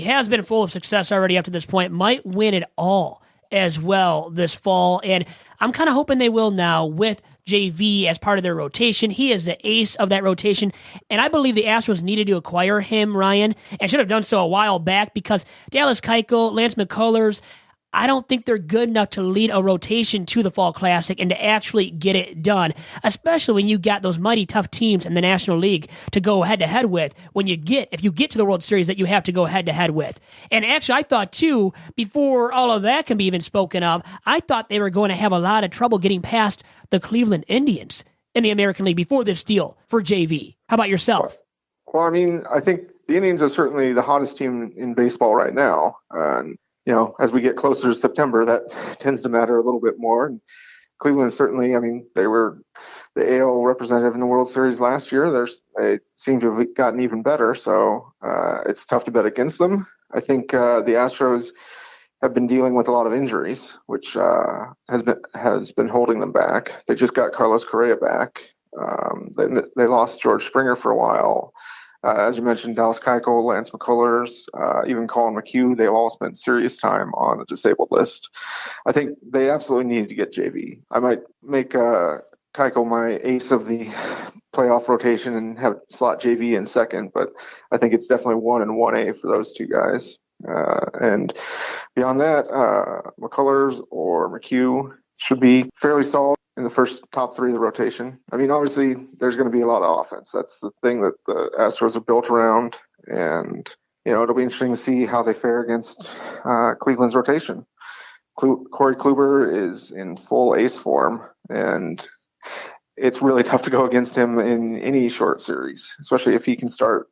has been full of success already up to this point, might win it all as well this fall. And I'm kind of hoping they will now with JV as part of their rotation. He is the ace of that rotation, and I believe the Astros needed to acquire him, Ryan, and should have done so a while back because Dallas Keuchel, Lance McCullers, I don't think they're good enough to lead a rotation to the Fall Classic and to actually get it done, especially when you got those mighty tough teams in the National League to go head-to-head with if you get to the World Series that you have to go head-to-head with. And actually, I thought, too, before all of that can be even spoken of, I thought they were going to have a lot of trouble getting past the Cleveland Indians in the American League before this deal for JV. How about yourself? Well, I mean, I think the Indians are certainly the hottest team in baseball right now. And as we get closer to September, that tends to matter a little bit more. And Cleveland certainly, I mean, they were the AL representative in the World Series last year. They seem to have gotten even better, so it's tough to bet against them. I think the Astros have been dealing with a lot of injuries, which has been holding them back. They just got Carlos Correa back. They lost George Springer for a while. As you mentioned, Dallas Keuchel, Lance McCullers, even Colin McHugh, they've all spent serious time on the disabled list. I think they absolutely needed to get JV. I might make Keuchel my ace of the playoff rotation and have slot JV in second, but I think it's definitely 1 and 1A for those two guys. And beyond that, McCullers or McHugh should be fairly solid in the first top three of the rotation. I mean, obviously, there's going to be a lot of offense. That's the thing that the Astros are built around. And, it'll be interesting to see how they fare against Cleveland's rotation. Corey Kluber is in full ace form, and it's really tough to go against him in any short series, especially if he can start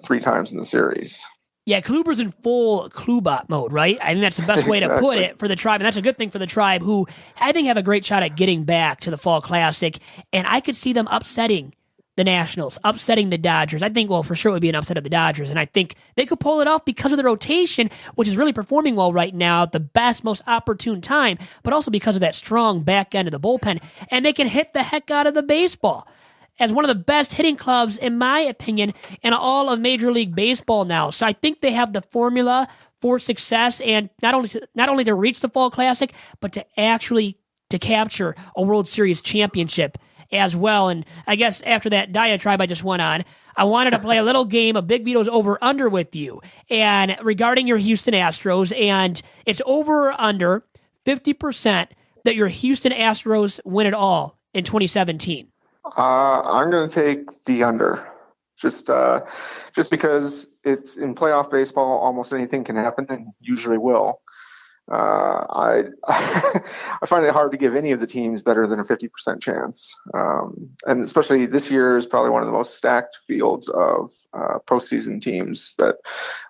3 times in the series. Yeah, Kluber's in full Klubot mode, right? I think that's the best way to put it for the Tribe, and that's a good thing for the Tribe, who I think have a great shot at getting back to the Fall Classic, and I could see them upsetting the Nationals, upsetting the Dodgers. I think, well, for sure it would be an upset of the Dodgers, and I think they could pull it off because of the rotation, which is really performing well right now at the best, most opportune time, but also because of that strong back end of the bullpen, and they can hit the heck out of the baseball. As one of the best hitting clubs, in my opinion, in all of Major League Baseball now. So I think they have the formula for success, and not only to reach the Fall Classic, but to actually to capture a World Series championship as well. And I guess after that diatribe I just went on, I wanted to play a little game of Big Vito's over-under with you. And regarding your Houston Astros, and it's over or under 50% that your Houston Astros win it all in 2017. I'm going to take the under, just because it's in playoff baseball. Almost anything can happen, and usually will. I find it hard to give any of the teams better than a 50% chance, and especially this year is probably one of the most stacked fields of postseason teams that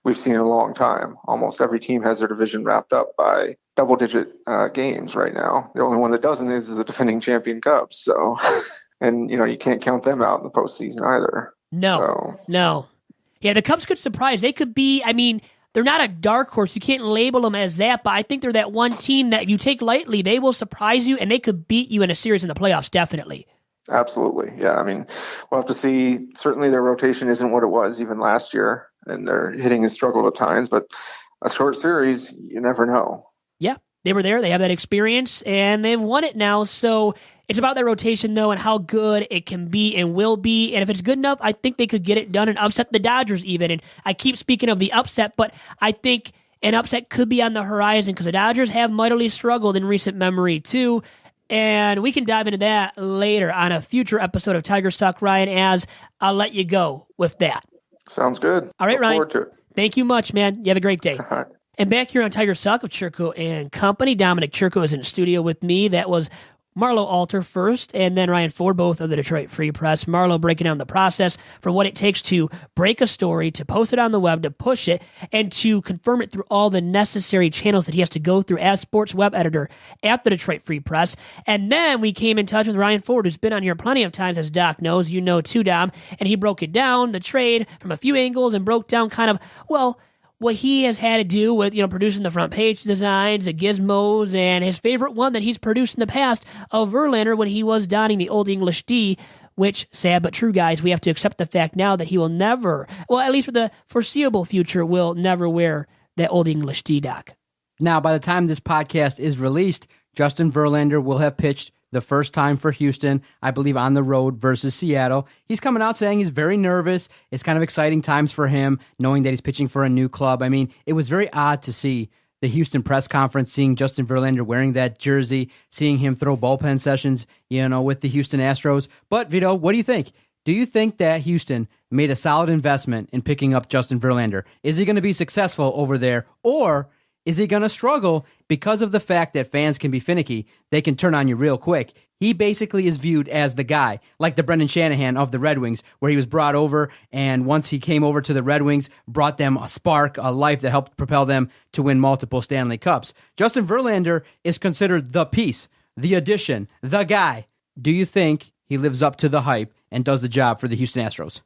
we've seen in a long time. Almost every team has their division wrapped up by double-digit games right now. The only one that doesn't is the defending champion Cubs. So. And, you can't count them out in the postseason either. No. Yeah, the Cubs could surprise. They could be, they're not a dark horse. You can't label them as that, but I think they're that one team that you take lightly. They will surprise you, and they could beat you in a series in the playoffs, definitely. Absolutely. Yeah, we'll have to see. Certainly their rotation isn't what it was even last year, and their hitting has struggled at times, but a short series, you never know. Yeah, they were there. They have that experience, and they've won it now, so it's about their rotation, though, and how good it can be and will be. And if it's good enough, I think they could get it done and upset the Dodgers even. And I keep speaking of the upset, but I think an upset could be on the horizon because the Dodgers have mightily struggled in recent memory, too. And we can dive into that later on a future episode of Tigers Talk, Ryan, as I'll let you go with that. Sounds good. All right, Look Ryan. forward to it. Thank you much, man. You have a great day. All right. And back here on Tigers Talk with Chirco and Company, Dominic Chirco is in the studio with me. That was Marlowe Alter first, and then Ryan Ford, both of the Detroit Free Press. Marlowe breaking down the process for what it takes to break a story, to post it on the web, to push it, and to confirm it through all the necessary channels that he has to go through as sports web editor at the Detroit Free Press. And then we came in touch with Ryan Ford, who's been on here plenty of times, as Doc knows, you know too, Dom, and he broke it down, the trade, from a few angles, and broke down kind of, what he has had to do with, producing the front page designs, the gizmos, and his favorite one that he's produced in the past of Verlander when he was donning the Old English D, which, sad but true, guys, we have to accept the fact now that he will never, at least for the foreseeable future, will never wear that Old English D, Doc. Now, by the time this podcast is released, Justin Verlander will have pitched the first time for Houston, I believe on the road versus Seattle. He's coming out saying he's very nervous. It's kind of exciting times for him, knowing that he's pitching for a new club. It was very odd to see the Houston press conference, seeing Justin Verlander wearing that jersey, seeing him throw bullpen sessions, with the Houston Astros. But, Vito, what do you think? Do you think that Houston made a solid investment in picking up Justin Verlander? Is he going to be successful over there, or is he going to struggle because of the fact that fans can be finicky? They can turn on you real quick. He basically is viewed as the guy, like the Brendan Shanahan of the Red Wings, where he was brought over, and once he came over to the Red Wings, brought them a spark, a life that helped propel them to win multiple Stanley Cups. Justin Verlander is considered the piece, the addition, the guy. Do you think he lives up to the hype and does the job for the Houston Astros?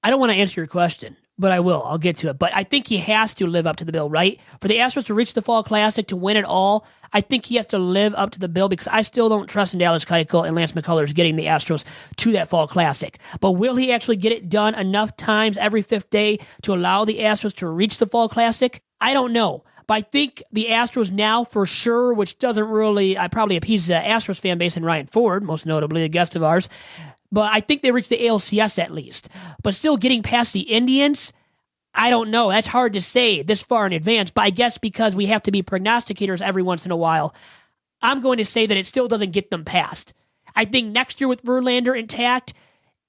I don't want to answer your question, but I will. I'll get to it. But I think he has to live up to the bill, right? For the Astros to reach the Fall Classic, to win it all, I think he has to live up to the bill because I still don't trust in Dallas Keuchel and Lance McCullers getting the Astros to that Fall Classic. But will he actually get it done enough times every fifth day to allow the Astros to reach the Fall Classic? I don't know. But I think the Astros now for sure, which doesn't really, I probably appease the Astros fan base and Ryan Ford, most notably a guest of ours, but I think they reached the ALCS at least. But still getting past the Indians, I don't know. That's hard to say this far in advance, but I guess because we have to be prognosticators every once in a while, I'm going to say that it still doesn't get them past. I think next year with Verlander intact,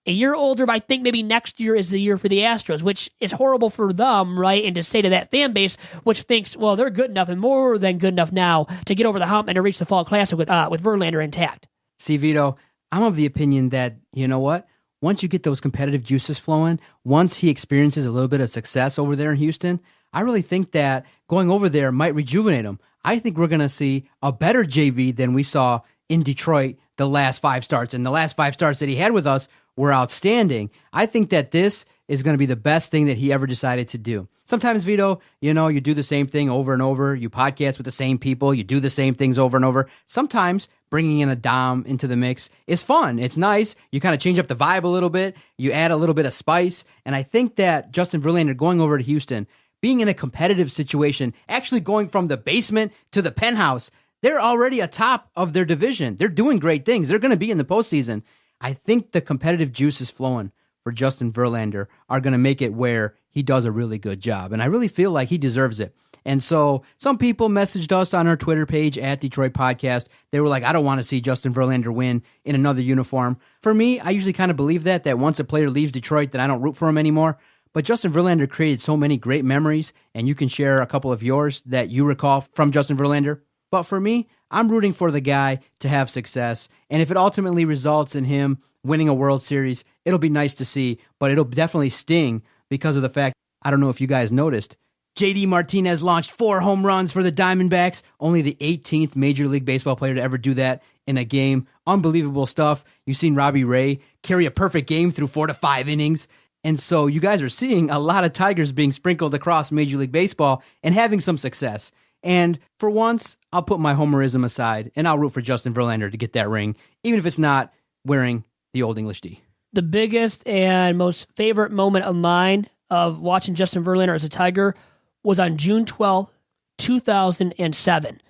a year older, but I think maybe next year is the year for the Astros, which is horrible for them, right? And to say to that fan base, which thinks, well, they're good enough and more than good enough now to get over the hump and to reach the Fall Classic with Verlander intact. See, Vito, I'm of the opinion that, you know what? Once you get those competitive juices flowing, once he experiences a little bit of success over there in Houston, I really think that going over there might rejuvenate him. I think we're going to see a better JV than we saw in Detroit the last 5 starts. And the last 5 starts that he had with us were outstanding. I think that this is going to be the best thing that he ever decided to do. Sometimes, Vito, you know, you do the same thing over and over. You podcast with the same people. You do the same things over and over. Sometimes bringing in a Dom into the mix is fun. It's nice. You kind of change up the vibe a little bit. You add a little bit of spice. And I think that Justin Verlander going over to Houston, being in a competitive situation, actually going from the basement to the penthouse, they're already atop of their division. They're doing great things. They're going to be in the postseason. I think the competitive juices flowing for Justin Verlander are going to make it where he does a really good job. And I really feel like he deserves it. And so some people messaged us on our Twitter page at Detroit Podcast. They were like, I don't want to see Justin Verlander win in another uniform. For me, I usually kind of believe that once a player leaves Detroit, then I don't root for him anymore. But Justin Verlander created so many great memories, and you can share a couple of yours that you recall from Justin Verlander. But for me, I'm rooting for the guy to have success. And if it ultimately results in him winning a World Series, it'll be nice to see, but it'll definitely sting because of the fact, I don't know if you guys noticed, JD Martinez launched 4 home runs for the Diamondbacks, only the 18th Major League Baseball player to ever do that in a game. Unbelievable stuff. You've seen Robbie Ray carry a perfect game through 4 to 5 innings. And so you guys are seeing a lot of Tigers being sprinkled across Major League Baseball and having some success. And for once, I'll put my homerism aside and I'll root for Justin Verlander to get that ring, even if it's not wearing the Old English D. The biggest and most favorite moment of mine of watching Justin Verlander as a Tiger was on June 12th, 2007.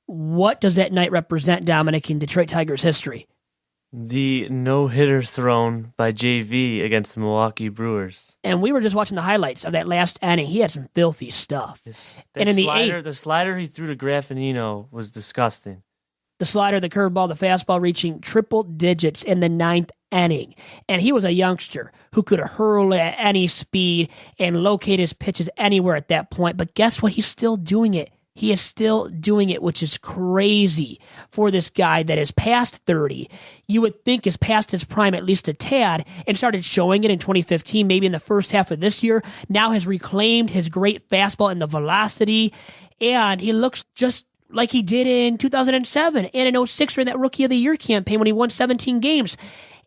What does that night represent, Dominic, in Detroit Tigers history? The no-hitter thrown by JV against the Milwaukee Brewers. And we were just watching the highlights of that last inning. He had some filthy stuff. And in the slider he threw to Graffinino was disgusting. The slider, the curveball, the fastball reaching triple digits in the 9th inning. And he was a youngster who could hurl at any speed and locate his pitches anywhere at that point. But guess what? He's still doing it. He is still doing it, which is crazy for this guy that is past 30. You would think is past his prime at least a tad and started showing it in 2015, maybe in the first half of this year. Now has reclaimed his great fastball and the velocity. And he looks just like he did in 2007 and in 06 during that Rookie of the Year campaign when he won 17 games.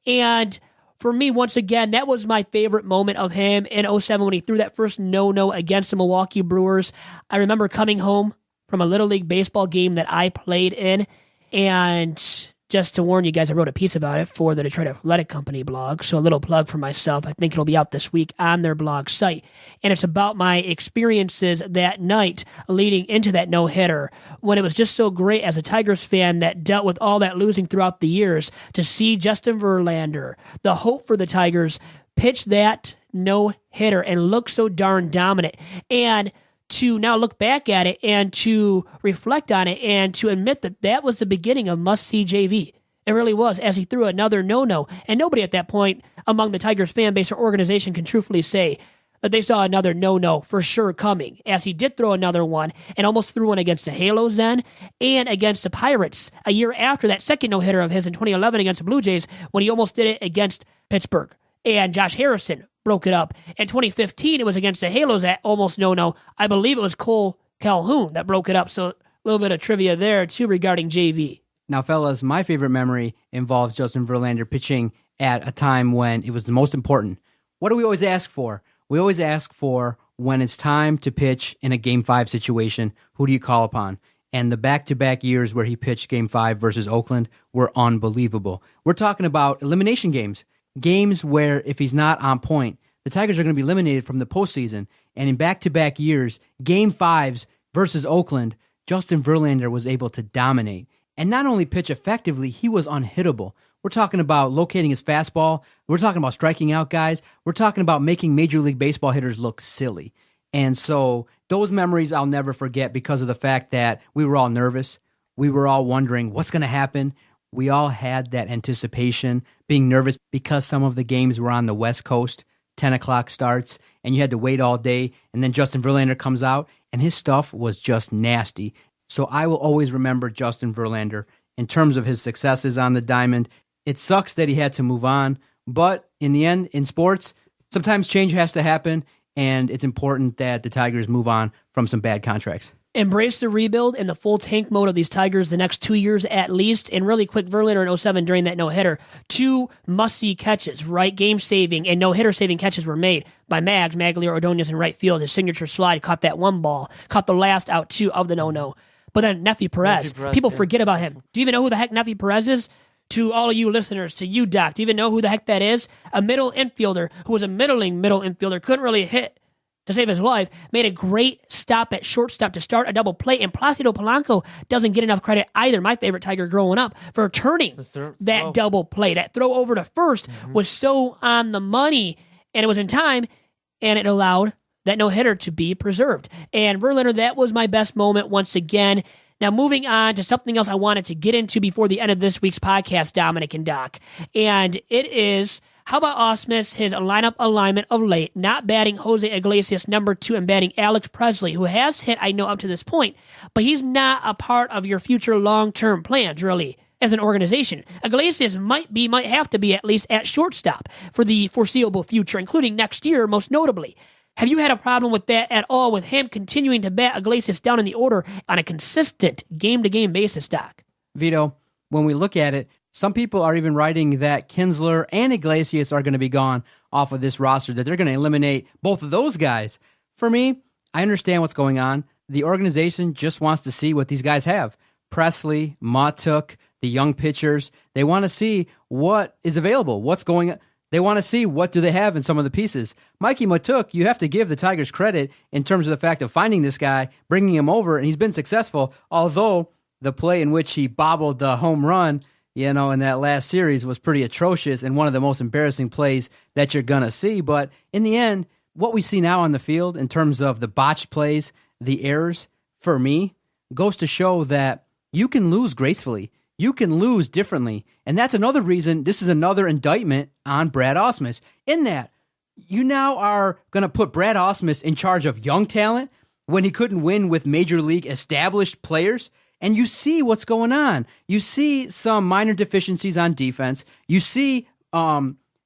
And for me, once again, that was my favorite moment of him in 07 when he threw that first no-no against the Milwaukee Brewers. I remember coming home from a Little League baseball game that I played in, and just to warn you guys, I wrote a piece about it for the Detroit Athletic Company blog, so a little plug for myself. I think it'll be out this week on their blog site, and it's about my experiences that night leading into that no-hitter when it was just so great as a Tigers fan that dealt with all that losing throughout the years to see Justin Verlander, the hope for the Tigers, pitch that no-hitter and look so darn dominant. And to now look back at it and to reflect on it and to admit that that was the beginning of must-see JV. It really was, as he threw another no-no. And nobody at that point among the Tigers fan base or organization can truthfully say that they saw another no-no for sure coming, as he did throw another one and almost threw one against the Halos then and against the Pirates a year after that second no-hitter of his in 2011 against the Blue Jays when he almost did it against Pittsburgh. And Josh Harrison broke it up. In 2015, it was against the Halos at almost no-no. I believe it was Cole Calhoun that broke it up. So a little bit of trivia there, too, regarding JV. Now, fellas, my favorite memory involves Justin Verlander pitching at a time when it was the most important. What do we always ask for? We always ask for when it's time to pitch in a Game 5 situation, who do you call upon? And the back-to-back years where he pitched Game 5 versus Oakland were unbelievable. We're talking about elimination games. Games where if he's not on point, the Tigers are going to be eliminated from the postseason. And in back-to-back years, Game 5s versus Oakland, Justin Verlander was able to dominate. And not only pitch effectively, he was unhittable. We're talking about locating his fastball. We're talking about striking out guys. We're talking about making Major League Baseball hitters look silly. And so those memories I'll never forget because of the fact that we were all nervous. We were all wondering what's going to happen. We all had that anticipation, being nervous because some of the games were on the West Coast, 10 o'clock starts, and you had to wait all day. And then Justin Verlander comes out, and his stuff was just nasty. So I will always remember Justin Verlander in terms of his successes on the diamond. It sucks that he had to move on, but in the end, in sports, sometimes change has to happen, and it's important that the Tigers move on from some bad contracts. Embrace the rebuild and the full tank mode of these Tigers the next 2 years at least. And really quick, Verlander in 07 during that no-hitter, 2 must-see catches, right? Game-saving and no-hitter saving catches were made by Maglio Ordonez in right field. His signature slide caught that one ball, caught the last out 2 of the no-no. But then Nefi Perez, people forget about him. Do you even know who the heck Nefi Perez is? To all of you listeners, to you, Doc, do you even know who the heck that is? A middle infielder who was a middling middle infielder, couldn't really hit to save his life, made a great stop at shortstop to start a double play, and Placido Polanco doesn't get enough credit either, my favorite Tiger growing up, for turning that double play. That throw over to first was so on the money, and it was in time, and it allowed that no-hitter to be preserved. And Verlander, that was my best moment once again. Now, moving on to something else I wanted to get into before the end of this week's podcast, Dominic and Doc, and it is, how about Ausmus, his lineup alignment of late, not batting Jose Iglesias number 2 and batting Alex Presley, who has hit, I know, up to this point, but he's not a part of your future long-term plans, really, as an organization. Iglesias might have to be at least at shortstop for the foreseeable future, including next year, most notably. Have you had a problem with that at all, with him continuing to bat Iglesias down in the order on a consistent game-to-game basis, Doc? Vito, when we look at it, some people are even writing that Kinsler and Iglesias are going to be gone off of this roster, that they're going to eliminate both of those guys. For me, I understand what's going on. The organization just wants to see what these guys have. Presley, Matuk, the young pitchers, they want to see what is available, what's going on. They want to see what do they have in some of the pieces. Mikey Matuk, you have to give the Tigers credit in terms of the fact of finding this guy, bringing him over, and he's been successful, although the play in which he bobbled the home run, in that last series was pretty atrocious and one of the most embarrassing plays that you're going to see. But in the end, what we see now on the field in terms of the botched plays, the errors, for me, goes to show that you can lose gracefully. You can lose differently. And that's another reason, this is another indictment on Brad Ausmus, in that you now are going to put Brad Ausmus in charge of young talent when he couldn't win with major league established players. And you see what's going on. You see some minor deficiencies on defense. You see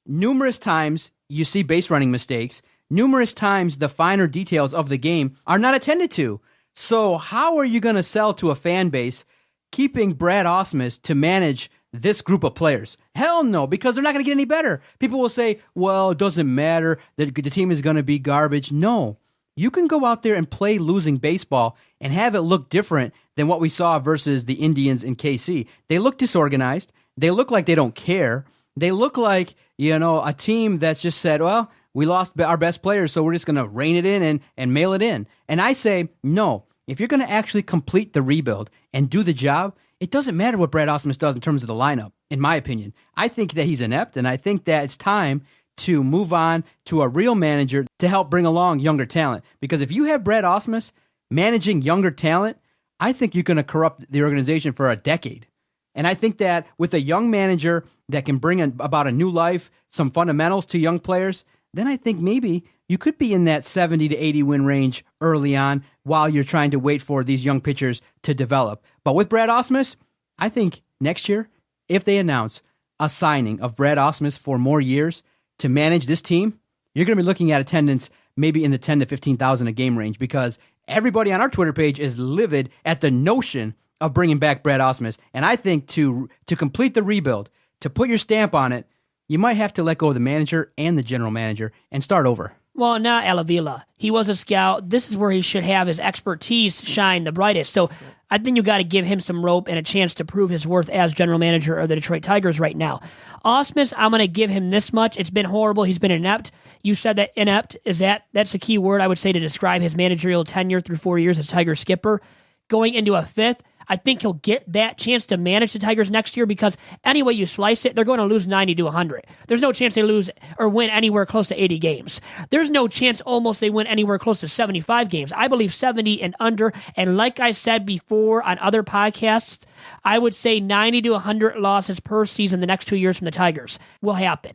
numerous times, you see base running mistakes. Numerous times the finer details of the game are not attended to. So how are you going to sell to a fan base keeping Brad Ausmus to manage this group of players? Hell no, because they're not going to get any better. People will say, well, it doesn't matter. The team is going to be garbage. No. You can go out there and play losing baseball and have it look different than what we saw versus the Indians in KC. They look disorganized. They look like they don't care. They look like, a team that's just said, well, we lost our best players, so we're just going to rein it in and mail it in. And I say, no. If you're going to actually complete the rebuild and do the job, it doesn't matter what Brad Ausmus does in terms of the lineup, in my opinion. I think that he's inept, and I think that it's time to move on to a real manager to help bring along younger talent. Because if you have Brad Ausmus managing younger talent, I think you're going to corrupt the organization for a decade. And I think that with a young manager that can bring about a new life, some fundamentals to young players, then I think maybe you could be in that 70 to 80 win range early on while you're trying to wait for these young pitchers to develop. But with Brad Ausmus, I think next year, if they announce a signing of Brad Ausmus for more years to manage this team, you're going to be looking at attendance maybe in the 10 to 15,000 a game range, because everybody on our Twitter page is livid at the notion of bringing back Brad Ausmus. And I think to complete the rebuild, to put your stamp on it, you might have to let go of the manager and the general manager and start over. Well, not Alavila. He was a scout. This is where he should have his expertise shine the brightest. So I think you got to give him some rope and a chance to prove his worth as general manager of the Detroit Tigers right now. Ausmus, I'm going to give him this much. It's been horrible. He's been inept. You said that inept. That's a key word I would say to describe his managerial tenure through 4 years as Tiger skipper. Going into a fifth, I think he'll get that chance to manage the Tigers next year because any way you slice it, they're going to lose 90 to 100. There's no chance they lose or win anywhere close to 80 games. There's no chance almost they win anywhere close to 75 games. I believe 70 and under. And like I said before on other podcasts, I would say 90 to 100 losses per season the next 2 years from the Tigers will happen.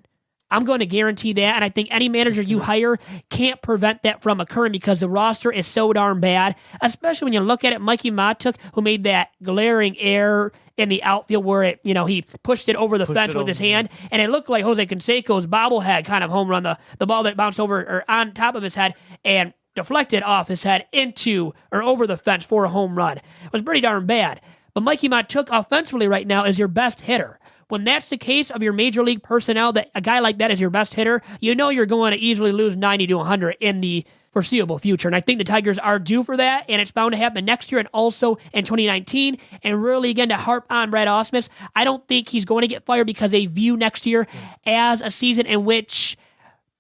I'm going to guarantee that, and I think any manager you hire can't prevent that from occurring because the roster is so darn bad, especially when you look at it. Mikey Matuk, who made that glaring error in the outfield where he pushed it over the fence with his hand, and it looked like Jose Canseco's bobblehead kind of home run, the ball that bounced over or on top of his head and deflected off his head into or over the fence for a home run. It was pretty darn bad. But Mikey Matuk offensively right now is your best hitter. When that's the case of your major league personnel, that a guy like that is your best hitter, you know you're going to easily lose 90 to 100 in the foreseeable future. And I think the Tigers are due for that, and it's bound to happen next year and also in 2019. And really, again, to harp on Brad Ausmus, I don't think he's going to get fired because they view next year as a season in which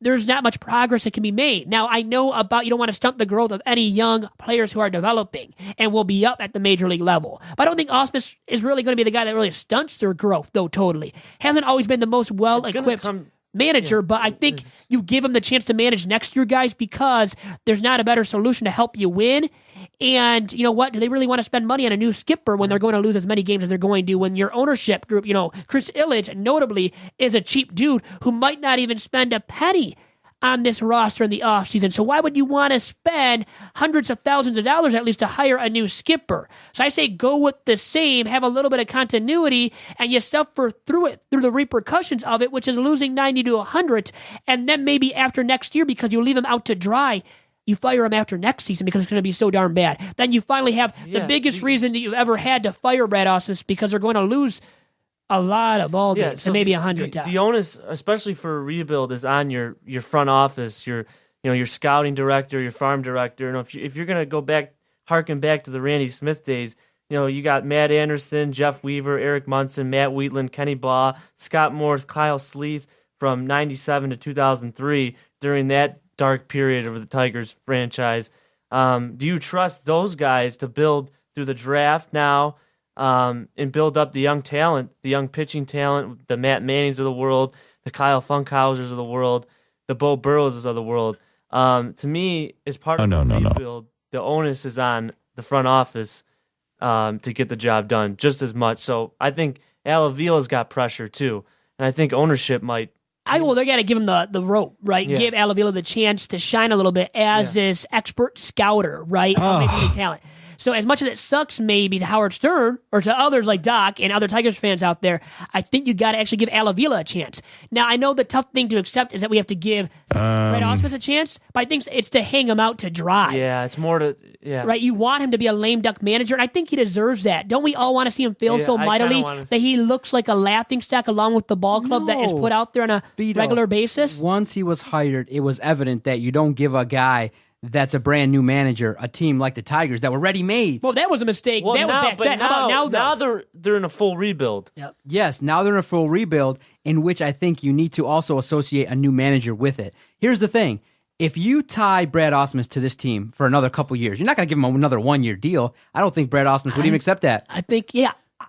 there's not much progress that can be made. Now, I know you don't want to stunt the growth of any young players who are developing and will be up at the major league level. But I don't think Ausmus is really going to be the guy that really stunts their growth, though, totally. Hasn't always been the most well-equipped manager, but I think you give him the chance to manage next year, guys, because there's not a better solution to help you win. And you know what? Do they really want to spend money on a new skipper when they're going to lose as many games as they're going to? When your ownership group, Chris Ilitch, notably, is a cheap dude who might not even spend a penny on this roster in the offseason. So why would you want to spend hundreds of thousands of dollars at least to hire a new skipper? So I say go with the same, have a little bit of continuity, and you suffer through the repercussions of it, which is losing 90 to 100, and then maybe after next year, because you leave them out to dry, you fire him after next season because it's going to be so darn bad. Then you finally have the biggest reason that you've ever had to fire Brad Ausmus because they're going to lose a lot of ball games, so maybe 100 times. The onus, especially for a rebuild, is on your front office, your scouting director, your farm director. And if you're going to harken back to the Randy Smith days, you got Matt Anderson, Jeff Weaver, Eric Munson, Matt Wheatland, Kenny Baugh, Scott Morris, Kyle Sleeth from 97 to 2003 during that dark period of the Tigers franchise. Do you trust those guys to build through the draft now and build up the young talent, the young pitching talent, the Matt Mannings of the world, the Kyle Funkhausers of the world, the Bo Burroughs of the world? To me, as part of the rebuild, the onus is on the front office to get the job done just as much. So I think Al Avila's got pressure too, and I think ownership might. They got to give him the rope, right? Yeah. Give Al Avila the chance to shine a little bit as this expert scouter, right? Making the talent. So as much as it sucks maybe to Howard Stern or to others like Doc and other Tigers fans out there, I think you got to actually give Al Avila a chance. Now, I know the tough thing to accept is that we have to give Brad Ausmus a chance, but I think it's to hang him out to dry. Yeah, it's more to, Right, you want him to be a lame duck manager, and I think he deserves that. Don't we all want to see him fail so mightily that he looks like a laughingstock along with the ball club that is put out there on a regular basis? Once he was hired, it was evident that you don't give a guy that's a brand new manager a team like the Tigers that were ready-made. Well, that was a mistake. That was back then. How about now, though? Now they're in a full rebuild. Yep. Yes, now they're in a full rebuild, in which I think you need to also associate a new manager with it. Here's the thing. If you tie Brad Ausmus to this team for another couple years, you're not going to give him another one-year deal. I don't think Brad Ausmus would even accept that. I think,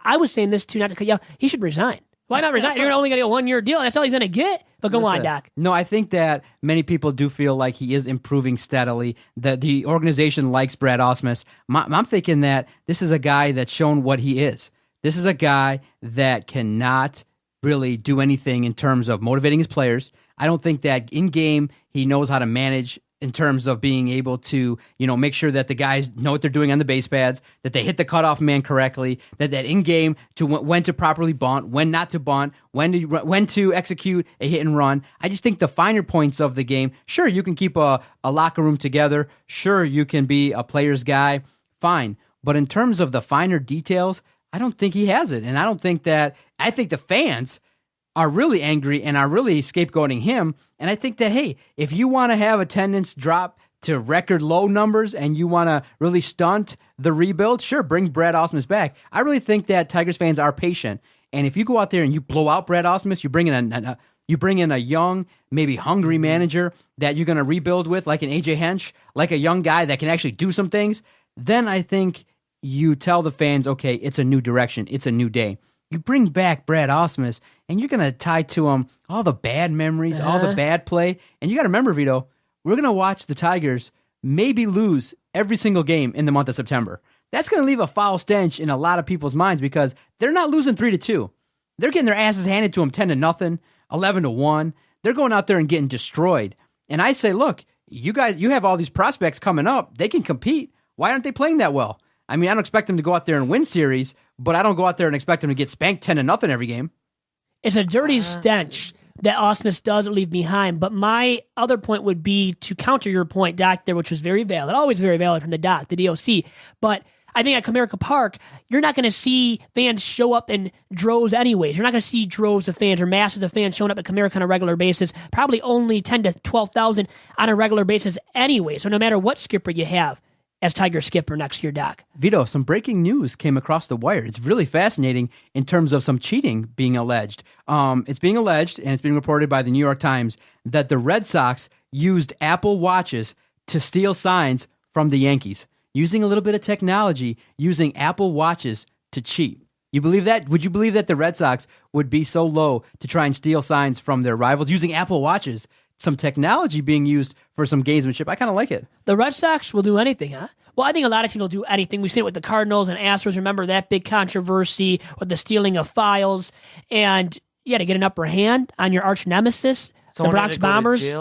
I was saying this too, not to cut you off. He should resign. Why not resign? You're only going to get a one-year deal. That's all he's going to get. But go on, Doc. No, I think that many people do feel like he is improving steadily. That the organization likes Brad Ausmus. I'm thinking that this is a guy that's shown what he is. This is a guy that cannot really do anything in terms of motivating his players. I don't think that in-game he knows how to manage in terms of being able to, make sure that the guys know what they're doing on the base pads, that they hit the cutoff man correctly, that in-game to when to properly bunt, when not to bunt, when to execute a hit and run. I just think the finer points of the game, sure, you can keep a locker room together. Sure, you can be a player's guy. Fine. But in terms of the finer details, I don't think he has it. And I think the fans are really angry and are really scapegoating him. And I think that, hey, if you want to have attendance drop to record low numbers and you want to really stunt the rebuild, sure, bring Brad Ausmus back. I really think that Tigers fans are patient. And if you go out there and you blow out Brad Ausmus, you bring in a young, maybe hungry manager that you're going to rebuild with, like an AJ Hench, like a young guy that can actually do some things, then I think you tell the fans, okay, it's a new direction, it's a new day. You bring back Brad Ausmus, and you're going to tie to him all the bad memories, all the bad play. And you got to remember, Vito, we're going to watch the Tigers maybe lose every single game in the month of September. That's going to leave a foul stench in a lot of people's minds because they're not losing 3-2. They're getting their asses handed to them 10-0, 11-1. They're going out there and getting destroyed. And I say, look, you guys, you have all these prospects coming up. They can compete. Why aren't they playing that well? I mean, I don't expect them to go out there and win series, but I don't go out there and expect them to get spanked 10-0 every game. It's a dirty stench that Ausmus does leave behind. But my other point would be to counter your point, Doc, there, which was very valid, always very valid from the Doc, the DOC. But I think at Comerica Park, you're not going to see fans show up in droves anyways. You're not going to see droves of fans or masses of fans showing up at Comerica on a regular basis. Probably only 10 to 12,000 on a regular basis anyway. So no matter what skipper you have as Tiger skipper next year, Doc. Vito, some breaking news came across the wire. It's really fascinating in terms of some cheating being alleged. It's being alleged, and it's being reported by the New York Times, that the Red Sox used Apple Watches to steal signs from the Yankees. Using a little bit of technology, using Apple Watches to cheat. You believe that? Would you believe that the Red Sox would be so low to try and steal signs from their rivals using Apple Watches? Some technology being used for some gamesmanship. I kind of like it. The Red Sox will do anything, huh? Well, I think a lot of teams will do anything. We've seen it with the Cardinals and Astros. Remember that big controversy with the stealing of files. And you got to get an upper hand on your arch nemesis, the Bronx Bombers.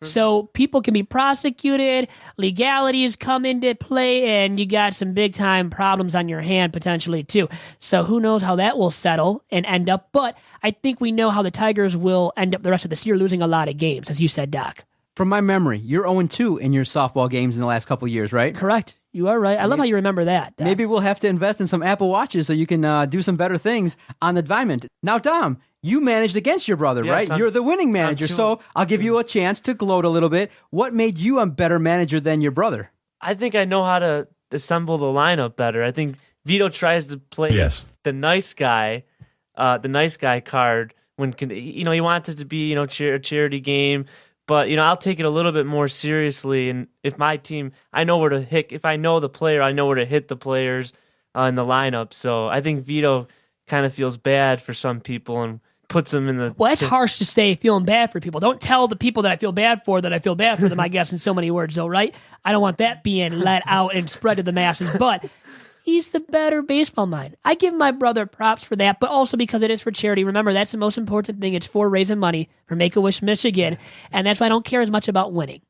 So people can be prosecuted, legalities come into play, and you got some big-time problems on your hand potentially too. So who knows how that will settle and end up. But I think we know how the Tigers will end up the rest of this year, losing a lot of games, as you said, Doc. From my memory, you're 0-2 in your softball games in the last couple of years, right? Correct. You are right. I love how you remember that, Doc. Maybe we'll have to invest in some Apple Watches so you can do some better things on the diamond. Now, Dom, you managed against your brother, right? You're the winning manager, so I'll give you a chance to gloat a little bit. What made you a better manager than your brother? I think I know how to assemble the lineup better. I think Vito tries to play the nice guy card when he wants it to be a charity game, but I'll take it a little bit more seriously. And if my team, I know where to hit. If I know the player, I know where to hit the players in the lineup. So I think Vito kind of feels bad for some people and puts them in the... Well, it's harsh to say feeling bad for people. Don't tell the people that I feel bad for that I feel bad for them, I guess, in so many words, though, right? I don't want that being let out and spread to the masses, but he's the better baseball mind. I give my brother props for that, but also because it is for charity. Remember, that's the most important thing. It's for raising money for Make-A-Wish Michigan, and that's why I don't care as much about winning.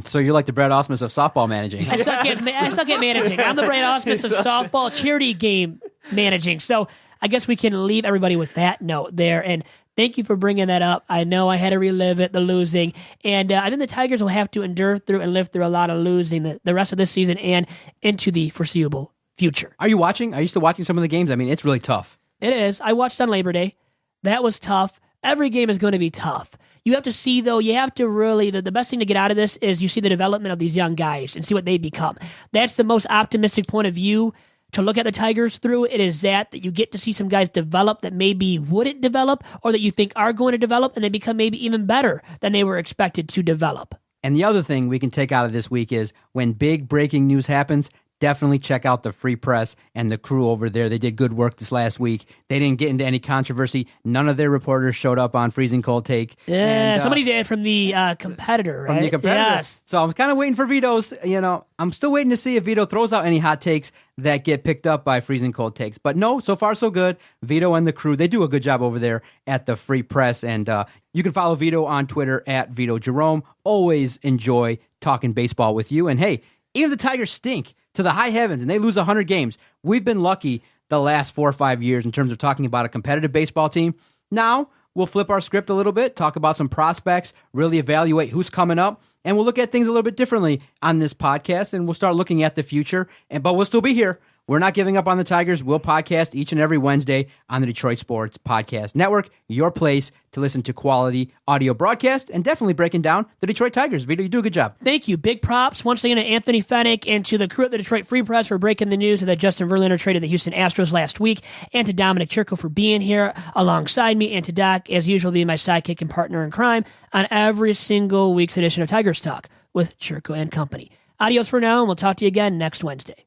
So you're like the Brad Ausmus of softball managing. I suck at managing. I'm the Brad Ausmus of softball charity game managing. So I guess we can leave everybody with that note there. And thank you for bringing that up. I know I had to relive it, the losing. And I think the Tigers will have to endure through and live through a lot of losing the rest of this season and into the foreseeable future. Are you watching? Are you still watching some of the games? I mean, it's really tough. It is. I watched on Labor Day. That was tough. Every game is going to be tough. You have to see, though, you have to really, the best thing to get out of this is you see the development of these young guys and see what they become. That's the most optimistic point of view to look at the Tigers through. It is that you get to see some guys develop that maybe wouldn't develop or that you think are going to develop, and they become maybe even better than they were expected to develop. And the other thing we can take out of this week is when big breaking news happens, definitely check out the Free Press and the crew over there. They did good work this last week. They didn't get into any controversy. None of their reporters showed up on Freezing Cold Take. Yeah, and, somebody did from the competitor, right? From the competitor. Yes. So I'm kind of waiting for Vito's, I'm still waiting to see if Vito throws out any hot takes that get picked up by Freezing Cold Takes. But no, so far so good. Vito and the crew, they do a good job over there at the Free Press. And you can follow Vito on Twitter at Vito Jerome. Always enjoy talking baseball with you. And hey, even if the Tigers stink to the high heavens and they lose 100 games, we've been lucky the last 4 or 5 years in terms of talking about a competitive baseball team. Now we'll flip our script a little bit, talk about some prospects, really evaluate who's coming up, and we'll look at things a little bit differently on this podcast, and we'll start looking at the future. But we'll still be here. We're not giving up on the Tigers. We'll podcast each and every Wednesday on the Detroit Sports Podcast Network, your place to listen to quality audio broadcast and definitely breaking down the Detroit Tigers. Vito, you do a good job. Thank you. Big props once again to Anthony Fennick and to the crew at the Detroit Free Press for breaking the news that Justin Verlander traded the Houston Astros last week, and to Dominic Chirco for being here alongside me, and to Doc, as usual, being my sidekick and partner in crime on every single week's edition of Tigers Talk with Chirco and Company. Adios for now, and we'll talk to you again next Wednesday.